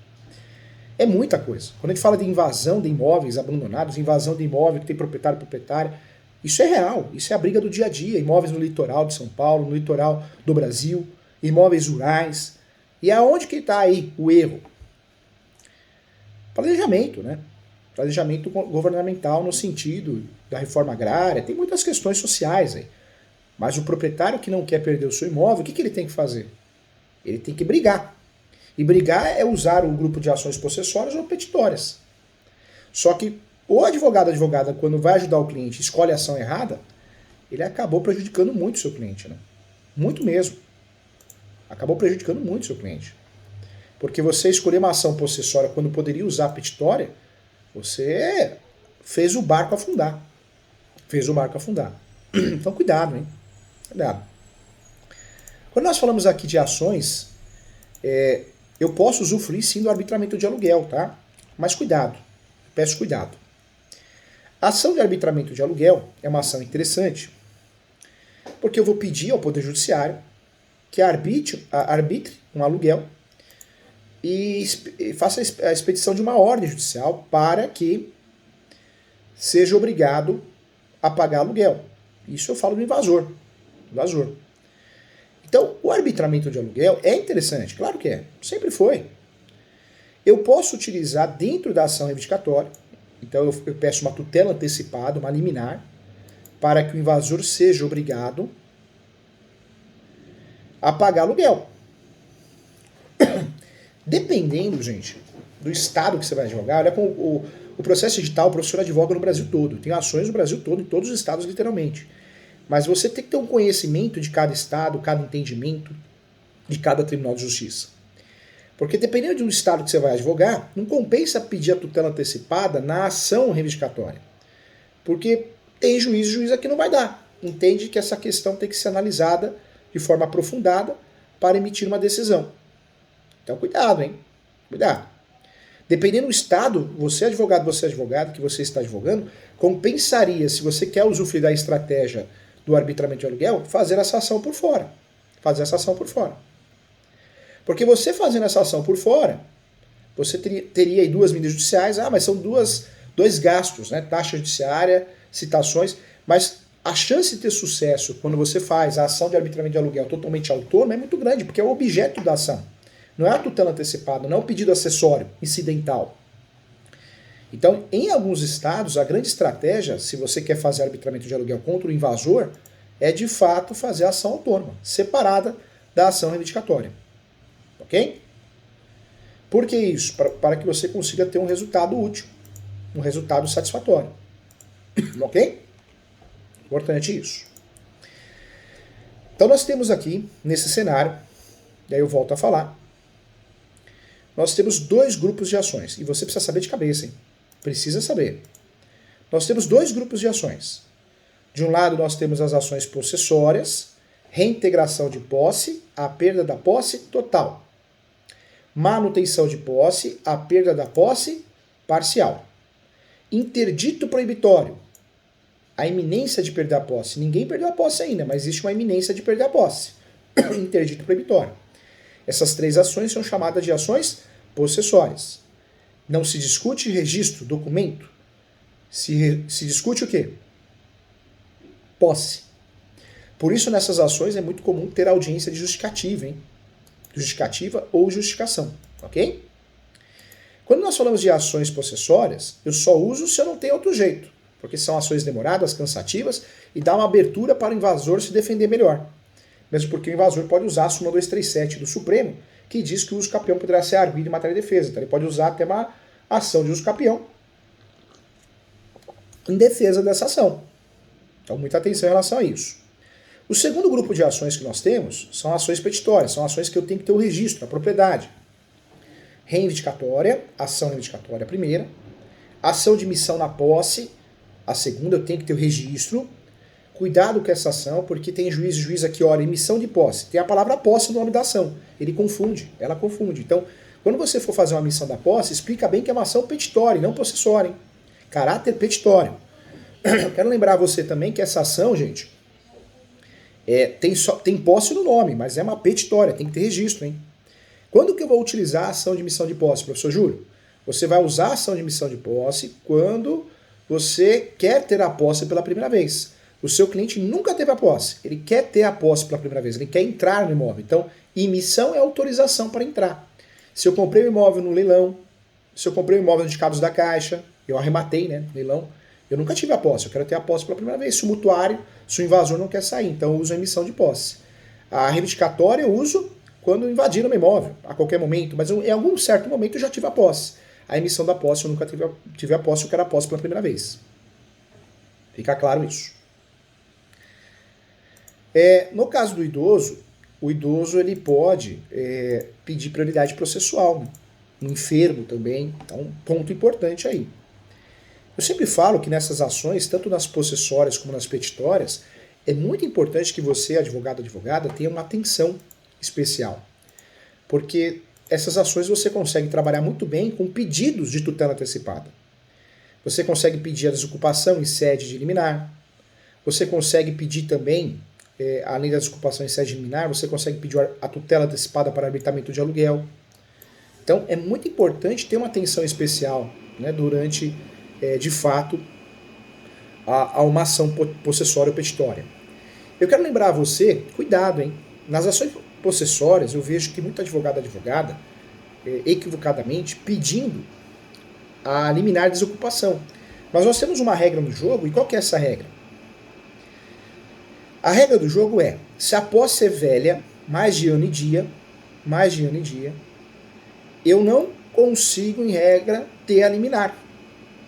É muita coisa. Quando a gente fala de invasão de imóveis abandonados, invasão de imóvel que tem proprietária, isso é real, isso é a briga do dia a dia. Imóveis no litoral de São Paulo, no litoral do Brasil, imóveis rurais. E aonde que está aí o erro? Planejamento, né? Planejamento governamental no sentido da reforma agrária, tem muitas questões sociais aí. Mas o proprietário que não quer perder o seu imóvel, o que ele tem que fazer? Ele tem que brigar. E brigar é usar o grupo de ações possessórias ou petitórias. Só que o advogada, quando vai ajudar o cliente, escolhe a ação errada, ele acabou prejudicando muito o seu cliente, né? Muito mesmo. Acabou prejudicando muito o seu cliente. Porque você escolher uma ação possessória quando poderia usar a petitória, você fez o barco afundar. Fez o barco afundar. Então cuidado, hein? Cuidado. Quando nós falamos aqui de ações, eu posso usufruir sim do arbitramento de aluguel, tá? Mas cuidado, peço cuidado. A ação de arbitramento de aluguel é uma ação interessante, porque eu vou pedir ao Poder Judiciário que arbitre um aluguel e faça a expedição de uma ordem judicial para que seja obrigado a pagar aluguel. Isso eu falo do invasor. Então, o arbitramento de aluguel é interessante, claro que é, sempre foi. Eu posso utilizar dentro da ação reivindicatória, então eu peço uma tutela antecipada, uma liminar, para que o invasor seja obrigado a pagar aluguel. Dependendo, gente, do estado que você vai advogar, olha como o processo edital, o professor advoga no Brasil todo, tem ações no Brasil todo, em todos os estados literalmente. Mas você tem que ter um conhecimento de cada estado, cada entendimento de cada tribunal de justiça. Porque dependendo de um estado que você vai advogar, não compensa pedir a tutela antecipada na ação reivindicatória. Porque tem juíza que não vai dar. Entende que essa questão tem que ser analisada de forma aprofundada para emitir uma decisão. Então cuidado, hein? Cuidado. Dependendo do estado, você advogado, que você está advogando, compensaria, se você quer usufruir da estratégia do arbitramento de aluguel, fazer essa ação por fora. Fazer essa ação por fora. Porque você fazendo essa ação por fora, você teria aí duas medidas judiciais, mas são dois gastos, né? Taxa judiciária, citações, mas a chance de ter sucesso quando você faz a ação de arbitramento de aluguel totalmente autônoma é muito grande, porque é o objeto da ação. Não é a tutela antecipada, não é um pedido acessório, incidental. Então, em alguns estados, a grande estratégia, se você quer fazer arbitramento de aluguel contra o invasor, é de fato fazer a ação autônoma, separada da ação reivindicatória. Ok? Por que isso? Para que você consiga ter um resultado útil, um resultado satisfatório. Ok? Importante isso. Então nós temos aqui, nesse cenário, e aí eu volto a falar, nós temos dois grupos de ações, e você precisa saber de cabeça, hein? Precisa saber. Nós temos dois grupos de ações. De um lado nós temos as ações possessórias, reintegração de posse, a perda da posse total. Manutenção de posse, a perda da posse parcial. Interdito proibitório, a iminência de perder a posse. Ninguém perdeu a posse ainda, mas existe uma iminência de perder a posse. Interdito proibitório. Essas três ações são chamadas de ações possessórias. Não se discute registro, documento. Se discute o quê? Posse. Por isso, nessas ações é muito comum ter audiência de justificativa, hein? justificativa ou justificação, ok? Quando nós falamos de ações possessórias, eu só uso se eu não tenho outro jeito, porque são ações demoradas, cansativas e dá uma abertura para o invasor se defender melhor. Mesmo porque o invasor pode usar a súmula 237 do Supremo, que diz que o uso capião poderá ser arguido em matéria de defesa. Então ele pode usar até uma ação de uso capião em defesa dessa ação. Então muita atenção em relação a isso. O segundo grupo de ações que nós temos são ações petitórias, são ações que eu tenho que ter o registro, a propriedade. Reivindicatória, ação reivindicatória a primeira. Ação de missão na posse, a segunda, eu tenho que ter o registro. Cuidado com essa ação, porque tem juiz e juíza que olha emissão de posse. Tem a palavra posse no nome da ação. Ele confunde, ela confunde. Então, quando você for fazer uma missão da posse, explica bem que é uma ação petitória, não possessória. Hein? Caráter petitório. Quero lembrar você também que essa ação, gente, tem posse no nome, mas é uma petitória, tem que ter registro, hein? Quando que eu vou utilizar a ação de missão de posse, professor Júlio? Você vai usar a ação de missão de posse quando você quer ter a posse pela primeira vez. O seu cliente nunca teve a posse, ele quer ter a posse pela primeira vez, ele quer entrar no imóvel. Então, emissão é autorização para entrar. Se eu comprei um imóvel no leilão, se eu comprei um imóvel de cabos da Caixa, eu arrematei, né, no leilão, eu nunca tive a posse, eu quero ter a posse pela primeira vez. Se o mutuário, se o invasor não quer sair, então eu uso a emissão de posse. A reivindicatória eu uso quando invadiram o imóvel, a qualquer momento, mas em algum certo momento eu já tive a posse. A emissão da posse eu nunca tive a posse, eu quero a posse pela primeira vez. Fica claro isso. No caso do idoso, o idoso ele pode pedir prioridade processual, né? No enfermo também, então ponto importante aí. Eu sempre falo que nessas ações, tanto nas possessórias como nas petitórias, é muito importante que você, advogado ou advogada, tenha uma atenção especial. Porque essas ações você consegue trabalhar muito bem com pedidos de tutela antecipada. Você consegue pedir a desocupação em sede de liminar. Você consegue pedir também, além da desocupação em sede de liminar, você consegue pedir a tutela antecipada para arbitramento de aluguel. Então é muito importante ter uma atenção especial, né, durante, de fato, a uma ação possessória ou petitória. Eu quero lembrar a você, cuidado, hein? Nas ações possessórias, eu vejo que muito advogado advogada, equivocadamente, pedindo a liminar de desocupação. Mas nós temos uma regra no jogo, e qual que é essa regra? A regra do jogo é, se a posse é velha, mais de ano e dia, eu não consigo, em regra, ter a liminar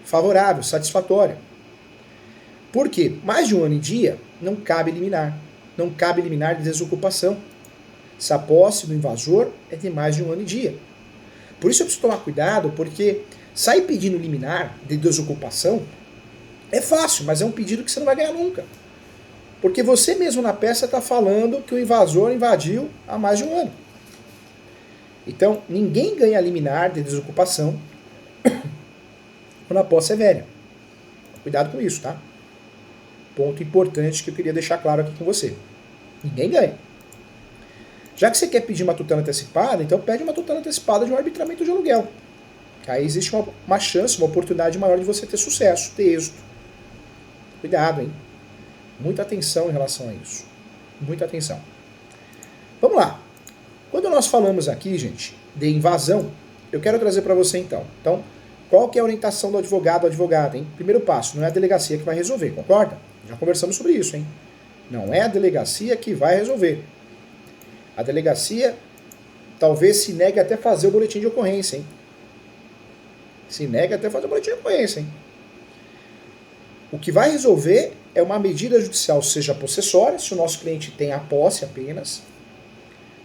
favorável, satisfatória. Por quê? Mais de um ano e dia, não cabe liminar. Não cabe liminar de desocupação. Se a posse do invasor é de mais de um ano e dia. Por isso eu preciso tomar cuidado, porque sair pedindo liminar de desocupação é fácil, mas é um pedido que você não vai ganhar nunca. Porque você mesmo na peça está falando que o invasor invadiu há mais de um ano. Então, ninguém ganha liminar de desocupação quando a posse é velha. Cuidado com isso, tá? Ponto importante que eu queria deixar claro aqui com você. Ninguém ganha. Já que você quer pedir uma tutela antecipada, então pede uma tutela antecipada de um arbitramento de aluguel. Aí existe uma chance, uma oportunidade maior de você ter sucesso, ter êxito. Cuidado, hein? Muita atenção em relação a isso. Muita atenção. Vamos lá. Quando nós falamos aqui, gente, de invasão, eu quero trazer para você então. Então, qual que é a orientação do advogado ou advogada, hein? Primeiro passo, não é a delegacia que vai resolver, concorda? Já conversamos sobre isso, hein? Não é a delegacia que vai resolver. A delegacia talvez se negue até fazer o boletim de ocorrência, hein? Se nega até fazer o boletim de ocorrência, hein? O que vai resolver é uma medida judicial, seja possessória, se o nosso cliente tem a posse apenas,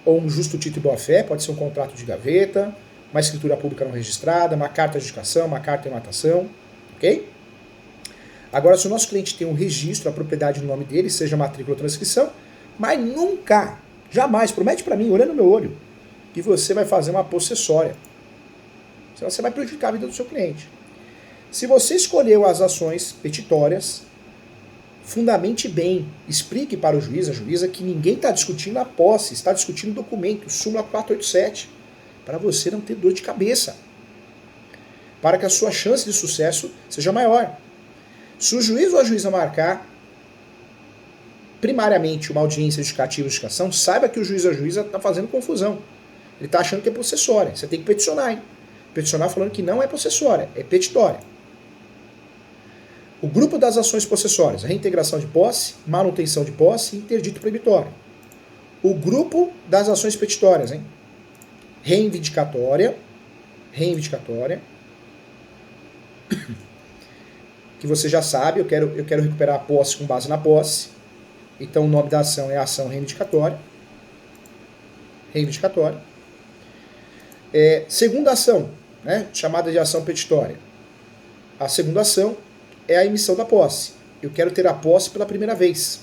ou um justo título de boa-fé, pode ser um contrato de gaveta, uma escritura pública não registrada, uma carta de adjudicação, uma carta de matação, ok? Agora, se o nosso cliente tem um registro, a propriedade no nome dele, seja matrícula ou transcrição, mas nunca, jamais, promete para mim, olhando no meu olho, que você vai fazer uma possessória. Senão você vai prejudicar a vida do seu cliente. Se você escolheu as ações petitórias, fundamente bem, explique para o juiz, a juíza, que ninguém está discutindo a posse, está discutindo o documento, súmula 487, para você não ter dor de cabeça, para que a sua chance de sucesso seja maior. Se o juiz ou a juíza marcar primariamente uma audiência justificativa ou justificação, saiba que o juiz ou a juíza está fazendo confusão. Ele está achando que é possessória. Você tem que peticionar, hein? Peticionar falando que não é possessória, é petitória. O grupo das ações possessórias, reintegração de posse, manutenção de posse e interdito proibitório. O grupo das ações petitórias, hein? Reivindicatória, que você já sabe, eu quero recuperar a posse com base na posse. Então o nome da ação é ação reivindicatória. Segunda ação, né, chamada de ação petitória. A segunda ação é a emissão da posse. Eu quero ter a posse pela primeira vez.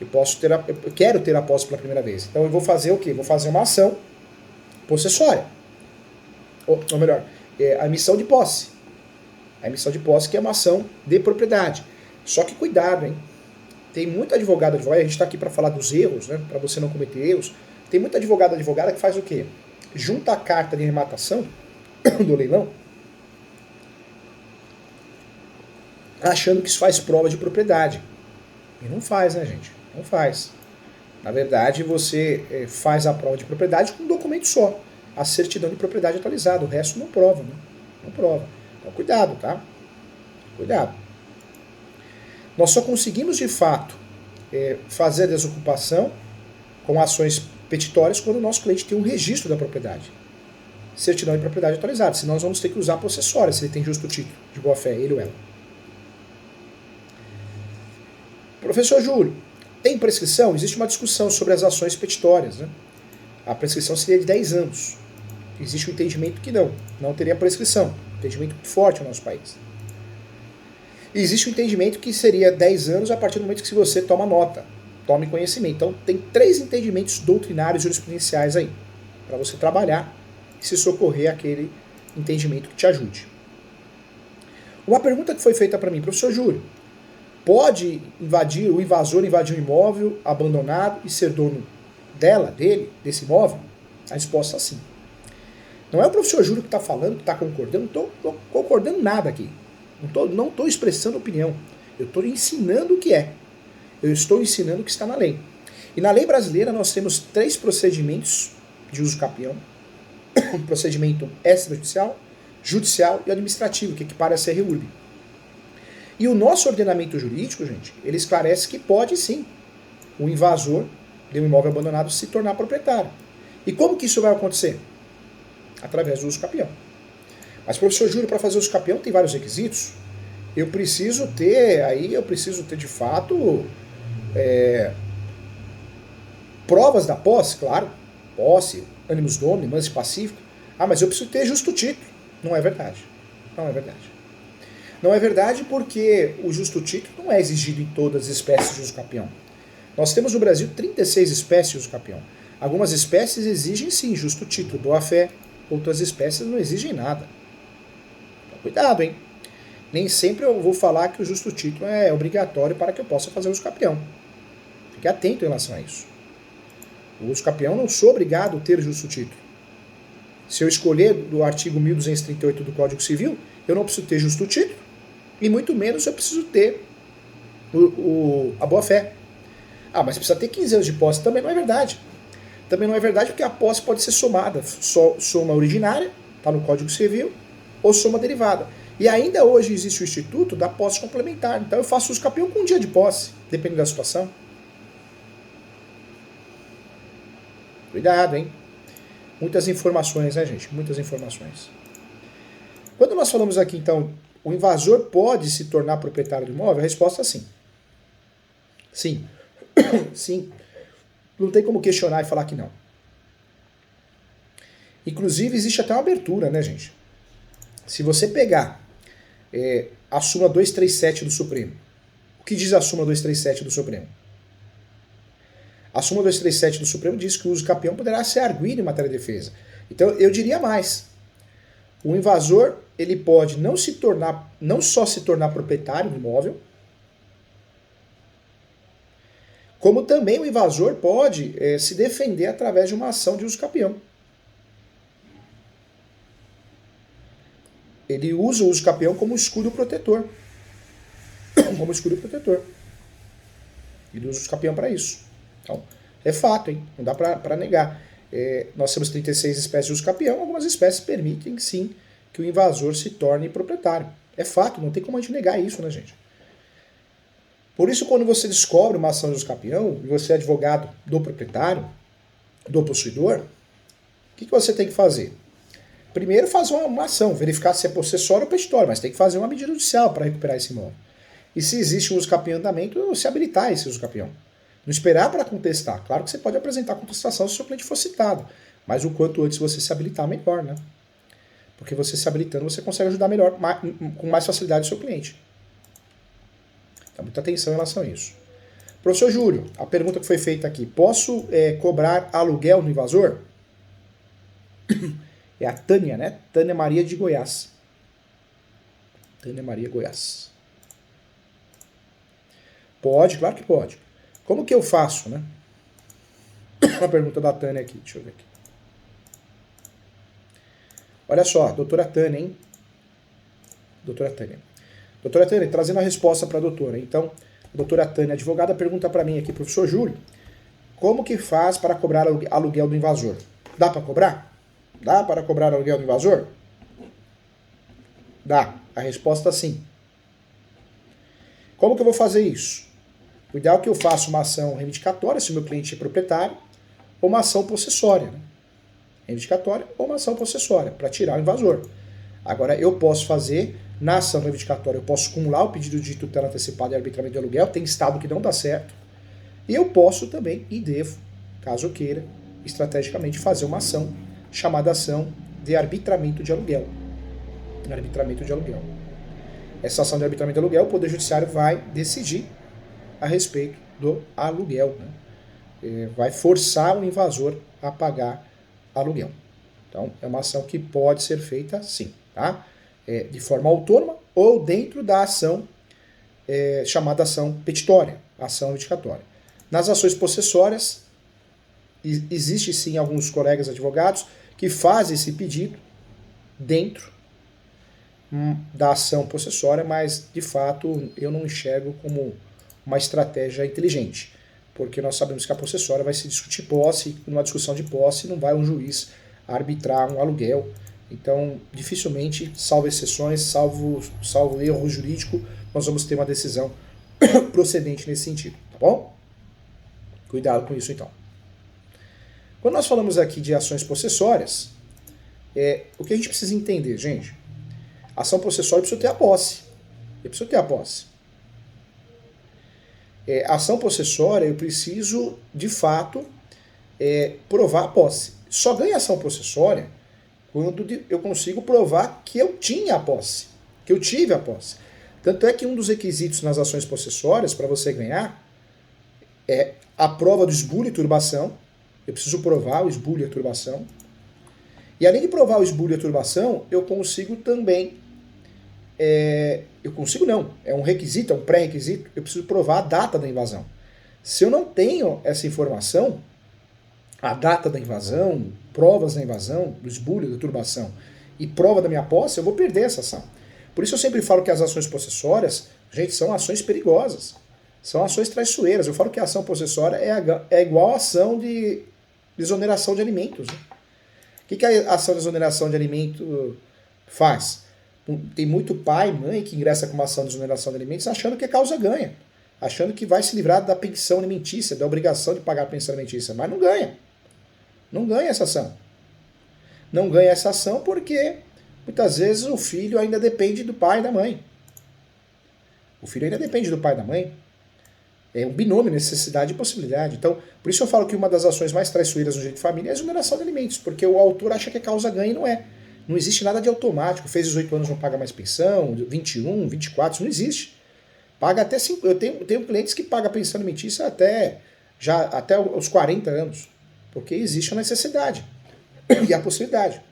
Eu quero ter a posse pela primeira vez. Então eu vou fazer o quê? Vou fazer uma ação possessória. Ou melhor, a emissão de posse. A emissão de posse que é uma ação de propriedade. Só que cuidado, hein? Tem muito advogado, a gente está aqui para falar dos erros, né? Para você não cometer erros. Tem muito advogada que faz o quê? Junta a carta de rematação do leilão, achando que isso faz prova de propriedade. E não faz, né, gente? Não faz. Na verdade, você faz a prova de propriedade com um documento só. A certidão de propriedade atualizada. O resto não prova, né? Não prova. Então, cuidado, tá? Cuidado. Nós só conseguimos, de fato, fazer a desocupação com ações petitórias quando o nosso cliente tem um registro da propriedade. Certidão de propriedade atualizada. Senão nós vamos ter que usar a possessória, se ele tem justo título de boa-fé, ele ou ela. Professor Júlio, tem prescrição? Existe uma discussão sobre as ações petitórias, né? A prescrição seria de 10 anos. Existe um entendimento que não teria prescrição. Entendimento forte no nosso país. E existe um entendimento que seria 10 anos a partir do momento que você toma nota, tome conhecimento. Então tem 3 entendimentos doutrinários jurisprudenciais aí, para você trabalhar e se socorrer àquele entendimento que te ajude. Uma pergunta que foi feita para mim, professor Júlio, pode o invasor invadir um imóvel abandonado e ser dono desse imóvel? A resposta é sim. Não é o professor Júlio que está falando, que está concordando, não estou concordando nada aqui. Não estou expressando opinião. Eu estou ensinando o que é. Eu estou ensinando o que está na lei. E na lei brasileira nós temos 3 procedimentos de uso capião. Procedimento extrajudicial, judicial e administrativo, que equipara a CRURB. E o nosso ordenamento jurídico, gente, ele esclarece que pode sim o invasor de um imóvel abandonado se tornar proprietário. E como que isso vai acontecer? Através do uso capião. Mas, professor Júlio, para fazer uso capião tem vários requisitos. Eu preciso ter de fato provas da posse, claro. Posse, animus domini, mansi pacífico. Ah, mas eu preciso ter justo título. Não é verdade. Não é verdade. Não é verdade porque o justo título não é exigido em todas as espécies de uso capião. Nós temos no Brasil 36 espécies de uso capião. Algumas espécies exigem sim justo título, boa-fé. Outras espécies não exigem nada. Então, cuidado, hein? Nem sempre eu vou falar que o justo título é obrigatório para que eu possa fazer uso capião. Fique atento em relação a isso. O uso capião não sou obrigado a ter justo título. Se eu escolher do artigo 1238 do Código Civil, eu não preciso ter justo título e muito menos eu preciso ter a boa-fé. Ah, mas precisa ter 15 anos de posse. Também não é verdade. Também não é verdade porque a posse pode ser somada. Soma originária, está no Código Civil, ou soma derivada. E ainda hoje existe o instituto da posse complementar. Então eu faço uso capião com um dia de posse, dependendo da situação. Cuidado, hein? Muitas informações, né, gente? Muitas informações. Quando nós falamos aqui, então, o invasor pode se tornar proprietário do imóvel? A resposta é sim. Sim. Sim. Não tem como questionar e falar que não. Inclusive, existe até uma abertura, né, gente? Se você pegar a súmula 237 do Supremo, o que diz a súmula 237 do Supremo? A súmula 237 do Supremo diz que o uso capião poderá ser arguido em matéria de defesa. Então, eu diria mais. O invasor, ele pode não só se tornar proprietário do imóvel, como também o invasor pode se defender através de uma ação de uso capião. Ele usa o uso capião como escudo protetor. Como escudo protetor. Ele usa o uso capião para isso. Então, É fato, hein? Não dá para negar. Nós temos 36 espécies de usucapião, algumas espécies permitem, sim, que o invasor se torne proprietário. É fato, não tem como a gente negar isso, né, gente? Por isso, quando você descobre uma ação de usucapião, e você é advogado do proprietário, do possuidor, o que você tem que fazer? Primeiro, fazer uma ação, verificar se é possessório ou petitório, mas tem que fazer uma medida judicial para recuperar esse imóvel. E se existe um usucapião em andamento, se habilitar esse usucapião. Não esperar para contestar. Claro que você pode apresentar contestação se o seu cliente for citado, mas o quanto antes você se habilitar, melhor, né? Porque você se habilitando, você consegue ajudar melhor, com mais facilidade o seu cliente. Então, muita atenção em relação a isso. Professor Júlio, a pergunta que foi feita aqui. Posso cobrar aluguel no invasor? É a Tânia, né? Tânia Maria de Goiás. Tânia Maria Goiás. Pode, claro que pode. Como que eu faço, né? Uma pergunta da Tânia aqui, deixa eu ver aqui. Olha só, doutora Tânia, hein? Doutora Tânia. Doutora Tânia, trazendo a resposta para a doutora. Então, a doutora Tânia, advogada, pergunta para mim aqui, professor Júlio, como que faz para cobrar aluguel do invasor? Dá para cobrar? Dá para cobrar aluguel do invasor? Dá. A resposta é sim. Como que eu vou fazer isso? O ideal é que eu faça uma ação reivindicatória, se o meu cliente é proprietário, ou uma ação possessória. Né? Reivindicatória ou uma ação possessória, para tirar o invasor. Agora, eu posso fazer, na ação reivindicatória, eu posso acumular o pedido de tutela antecipada e arbitramento de aluguel, tem estado que não dá certo, e eu posso também, e devo, caso eu queira, estrategicamente fazer uma ação, chamada ação de arbitramento de aluguel. Arbitramento de aluguel. Essa ação de arbitramento de aluguel, o Poder Judiciário vai decidir a respeito do aluguel. Né? Vai forçar o invasor a pagar aluguel. Então, é uma ação que pode ser feita sim, tá? De forma autônoma ou dentro da ação chamada ação petitória, ação reivindicatória. Nas ações possessórias, existe sim alguns colegas advogados que fazem esse pedido dentro da ação possessória, mas, de fato, eu não enxergo como uma estratégia inteligente, porque nós sabemos que a possessória vai se discutir posse, numa discussão de posse não vai um juiz arbitrar um aluguel, então dificilmente, salvo exceções, salvo erro jurídico, nós vamos ter uma decisão procedente nesse sentido, tá bom? Cuidado com isso então. Quando nós falamos aqui de ações possessórias, o que a gente precisa entender, gente? A ação possessória precisa ter a posse. Eu preciso ter a posse. A ação possessória, eu preciso, de fato, provar a posse. Só ganha ação possessória quando eu consigo provar que eu tinha a posse, que eu tive a posse. Tanto é que um dos requisitos nas ações possessórias para você ganhar é a prova do esbulho e turbação. Eu preciso provar o esbulho e a turbação. E além de provar o esbulho e a turbação, eu consigo também eu consigo não, é um requisito, é um pré-requisito, eu preciso provar a data da invasão. Se eu não tenho essa informação, a data da invasão, provas da invasão, do esbulho, da turbação e prova da minha posse, eu vou perder essa ação. Por isso eu sempre falo que as ações possessórias, gente, são ações perigosas, são ações traiçoeiras. Eu falo que a ação possessória é igual a ação de exoneração de alimentos. Né? O que a ação de exoneração de alimento faz? Tem muito pai e mãe que ingressa com uma ação de exoneração de alimentos achando que é causa ganha, achando que vai se livrar da pensão alimentícia, da obrigação de pagar a pensão alimentícia, mas não ganha. Não ganha essa ação. Não ganha essa ação porque muitas vezes o filho ainda depende do pai e da mãe. O filho ainda depende do pai e da mãe. É um binômio, necessidade e possibilidade. Então, por isso eu falo que uma das ações mais traiçoeiras no direito de família é a exoneração de alimentos, porque o autor acha que é causa ganha e não é. Não existe nada de automático. Fez 18 anos, não paga mais pensão, 21, 24, isso não existe. Paga até 5. Eu tenho clientes que pagam a pensão alimentícia até os 40 anos. Porque existe a necessidade e a possibilidade.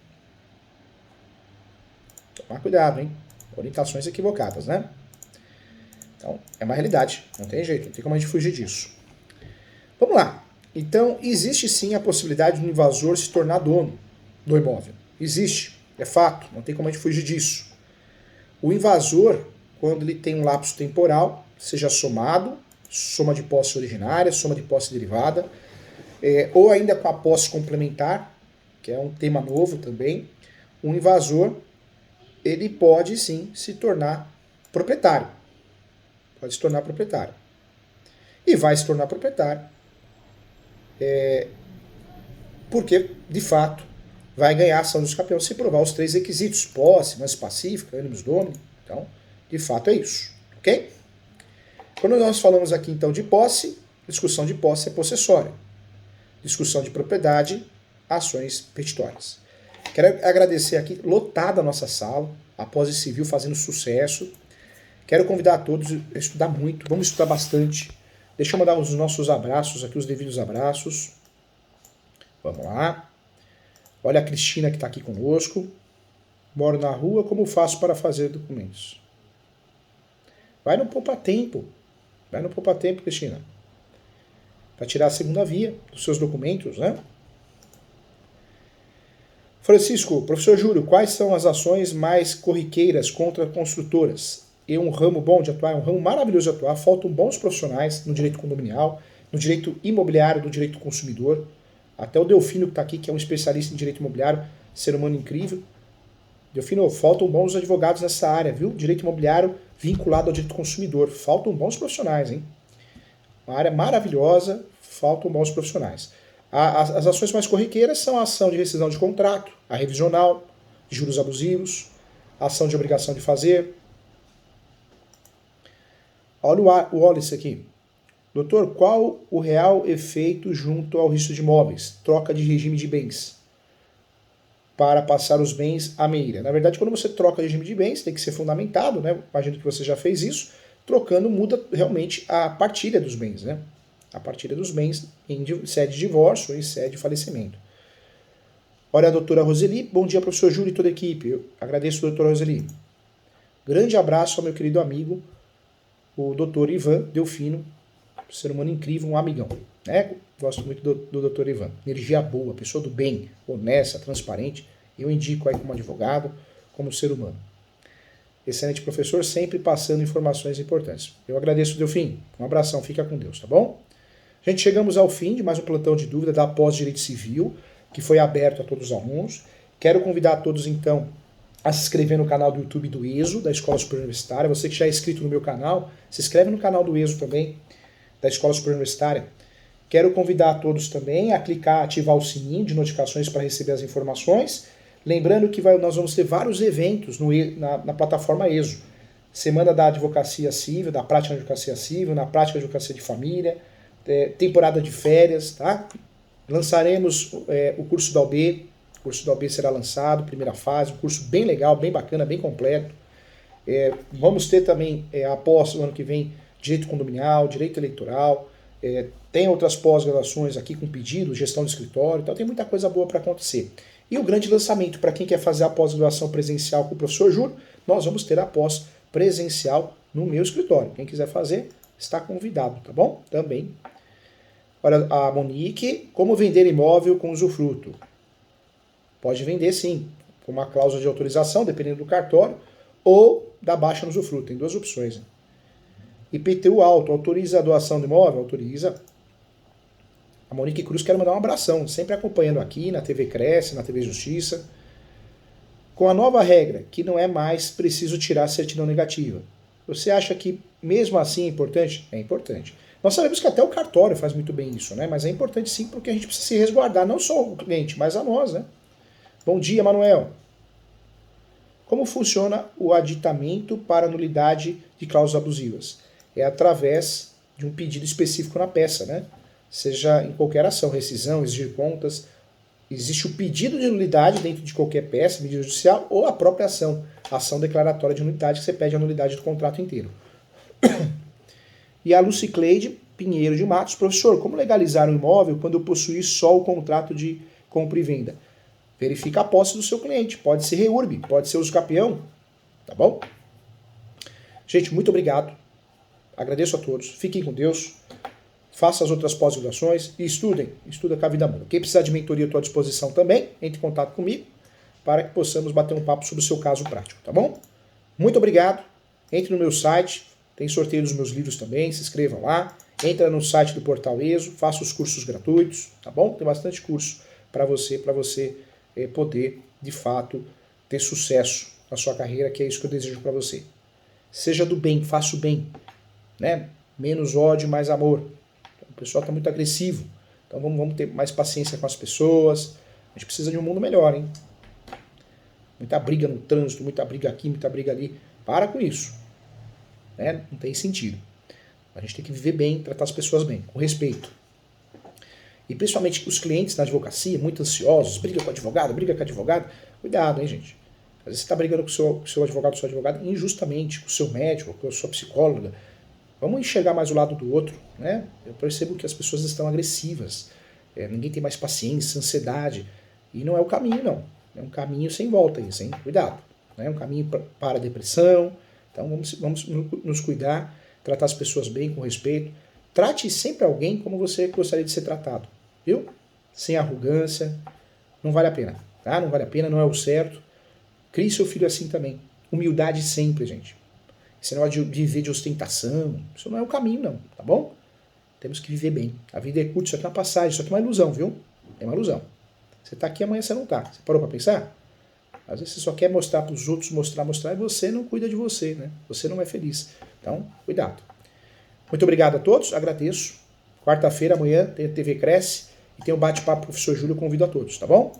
Tomar cuidado, hein? Orientações equivocadas, né? Então, é uma realidade. Não tem jeito, não tem como a gente fugir disso. Vamos lá. Então, existe sim a possibilidade do invasor se tornar dono do imóvel. Existe. É fato, não tem como a gente fugir disso. O invasor, quando ele tem um lapso temporal, seja somado, soma de posse originária, soma de posse derivada, ou ainda com a posse complementar, que é um tema novo também, um invasor, ele pode sim se tornar proprietário. Pode se tornar proprietário. E vai se tornar proprietário porque, de fato, vai ganhar a ação dos campeões se provar os 3 requisitos: posse, mans pacífica, animus domini. Então, de fato é isso, ok? Quando nós falamos aqui então de posse, discussão de posse é possessória. Discussão de propriedade, ações petitórias. Quero agradecer aqui, lotada a nossa sala, a posse civil fazendo sucesso. Quero convidar a todos a estudar muito, vamos estudar bastante. Deixa eu mandar os nossos abraços aqui, os devidos abraços. Vamos lá. Olha a Cristina que está aqui conosco. Moro na rua, como faço para fazer documentos? Vai no Poupa Tempo. Vai no Poupa Tempo, Cristina. Para tirar a segunda via dos seus documentos, né? Francisco, professor Júlio, quais são as ações mais corriqueiras contra construtoras? É um ramo bom de atuar, é um ramo maravilhoso de atuar. Faltam bons profissionais no direito condominial, no direito imobiliário, no direito consumidor. Até o Delfino que está aqui, que é um especialista em direito imobiliário, ser humano incrível. Delfino, faltam bons advogados nessa área, viu? Direito imobiliário vinculado ao direito consumidor. Faltam bons profissionais, hein? Uma área maravilhosa, faltam bons profissionais. As ações mais corriqueiras são a ação de rescisão de contrato, a revisional, de juros abusivos, a ação de obrigação de fazer. Olha o Wallace aqui. Doutor, qual o real efeito junto ao registro de imóveis? Troca de regime de bens para passar os bens à meira. Na verdade, quando você troca de regime de bens, tem que ser fundamentado, né? Imagino que você já fez isso. Trocando muda realmente a partilha dos bens, né? A partilha dos bens em sede de divórcio ou em sede de falecimento. Olha a doutora Roseli. Bom dia, professor Júlio e toda a equipe. Eu agradeço, doutora Roseli. Grande abraço ao meu querido amigo, o doutor Ivan Delfino, ser humano incrível, um amigão. Né? Gosto muito do doutor Ivan. Energia boa, pessoa do bem, honesta, transparente. Eu indico aí como advogado, como ser humano. Excelente professor, sempre passando informações importantes. Eu agradeço, Delfim. Um abração, fica com Deus, tá bom? Gente, chegamos ao fim de mais um plantão de dúvida da pós-direito civil, que foi aberto a todos os alunos. Quero convidar a todos, então, a se inscrever no canal do YouTube do ESO, da Escola Superior Universitária. Você que já é inscrito no meu canal, se inscreve no canal do ESO também, da Escola Superior Universitária. Quero convidar a todos também a clicar, ativar o sininho de notificações para receber as informações. Lembrando que nós vamos ter vários eventos na plataforma ESO. Semana da Advocacia Civil, da Prática de Advocacia Civil, na Prática de Advocacia de Família, temporada de férias, tá? Lançaremos o curso da OAB. O curso da OAB será lançado, primeira fase, um curso bem legal, bem bacana, bem completo. Vamos ter também, após o ano que vem, direito condominial, direito eleitoral, tem outras pós-graduações aqui com pedido, gestão de escritório, então tem muita coisa boa para acontecer. E o grande lançamento, para quem quer fazer a pós-graduação presencial com o professor Júlio, nós vamos ter a pós presencial no meu escritório. Quem quiser fazer, está convidado, tá bom? Também. Olha, a Monique, como vender imóvel com usufruto? Pode vender sim, com uma cláusula de autorização, dependendo do cartório, ou da baixa no usufruto. Tem duas opções. Né? IPTU alto, autoriza a doação do imóvel? Autoriza. A Monique Cruz, quero mandar um abração, sempre acompanhando aqui na TV Cresce, na TV Justiça. Com a nova regra, que não é mais preciso tirar a certidão negativa, você acha que mesmo assim é importante? É importante. Nós sabemos que até o cartório faz muito bem isso, né? Mas é importante sim, porque a gente precisa se resguardar, não só o cliente, mas a nós, né? Bom dia, Manuel. Como funciona o aditamento para nulidade de cláusulas abusivas? É através de um pedido específico na peça, né? Seja em qualquer ação, rescisão, exigir contas, existe o pedido de nulidade dentro de qualquer peça, medida judicial, ou a própria ação, a ação declaratória de nulidade, que você pede a nulidade do contrato inteiro. E a Lucicleide Pinheiro de Matos, professor, como legalizar um imóvel quando eu possuir só o contrato de compra e venda? Verifica a posse do seu cliente, pode ser REURB, pode ser uso capião, tá bom? Gente, muito obrigado, agradeço a todos, fiquem com Deus. Faça as outras pós-graduações e estudem. Estuda com a vida muda. Quem precisar de mentoria, eu estou à disposição também. Entre em contato comigo para que possamos bater um papo sobre o seu caso prático, tá bom? Muito obrigado. Entre no meu site. Tem sorteio dos meus livros também. Se inscreva lá. entra no site do Portal ESO, faça os cursos gratuitos, tá bom? Tem bastante curso para você poder, de fato, ter sucesso na sua carreira, que é isso que eu desejo para você. Seja do bem, faça o bem, né? Menos ódio, mais amor. O pessoal está muito agressivo, então vamos ter mais paciência com as pessoas. A gente precisa de um mundo melhor, hein? Muita briga no trânsito, muita briga aqui, muita briga ali. Para com isso, né? Não tem sentido. A gente tem que viver bem, tratar as pessoas bem, com respeito. E principalmente os clientes na advocacia, muito ansiosos, briga com o advogado, briga com o advogado. Cuidado, hein, gente? Às vezes você está brigando com o seu advogado, sua advogada, injustamente, com o seu médico, com a sua psicóloga. Vamos enxergar mais o lado do outro, né? Eu percebo que as pessoas estão agressivas. Ninguém tem mais paciência, ansiedade. E não é o caminho, não. É um caminho sem volta isso, hein? Cuidado. É um caminho para a depressão. Então vamos nos cuidar, tratar as pessoas bem, com respeito. Trate sempre alguém como você gostaria de ser tratado. Viu? Sem arrogância. Não vale a pena. Tá? Não vale a pena, não é o certo. Crie seu filho assim também. Humildade sempre, gente. Esse negócio de viver de ostentação, isso não é o caminho, não, tá bom? Temos que viver bem. A vida é curta, isso aqui é uma passagem, isso aqui é uma ilusão, viu? É uma ilusão. Você tá aqui, amanhã você não tá. Você parou pra pensar? Às vezes você só quer mostrar pros outros, mostrar, e você não cuida de você, né? Você não é feliz. Então, cuidado. Muito obrigado a todos, agradeço. Quarta-feira, amanhã, tem a TV Cresce e tem o bate-papo com o professor Júlio, eu convido a todos, tá bom?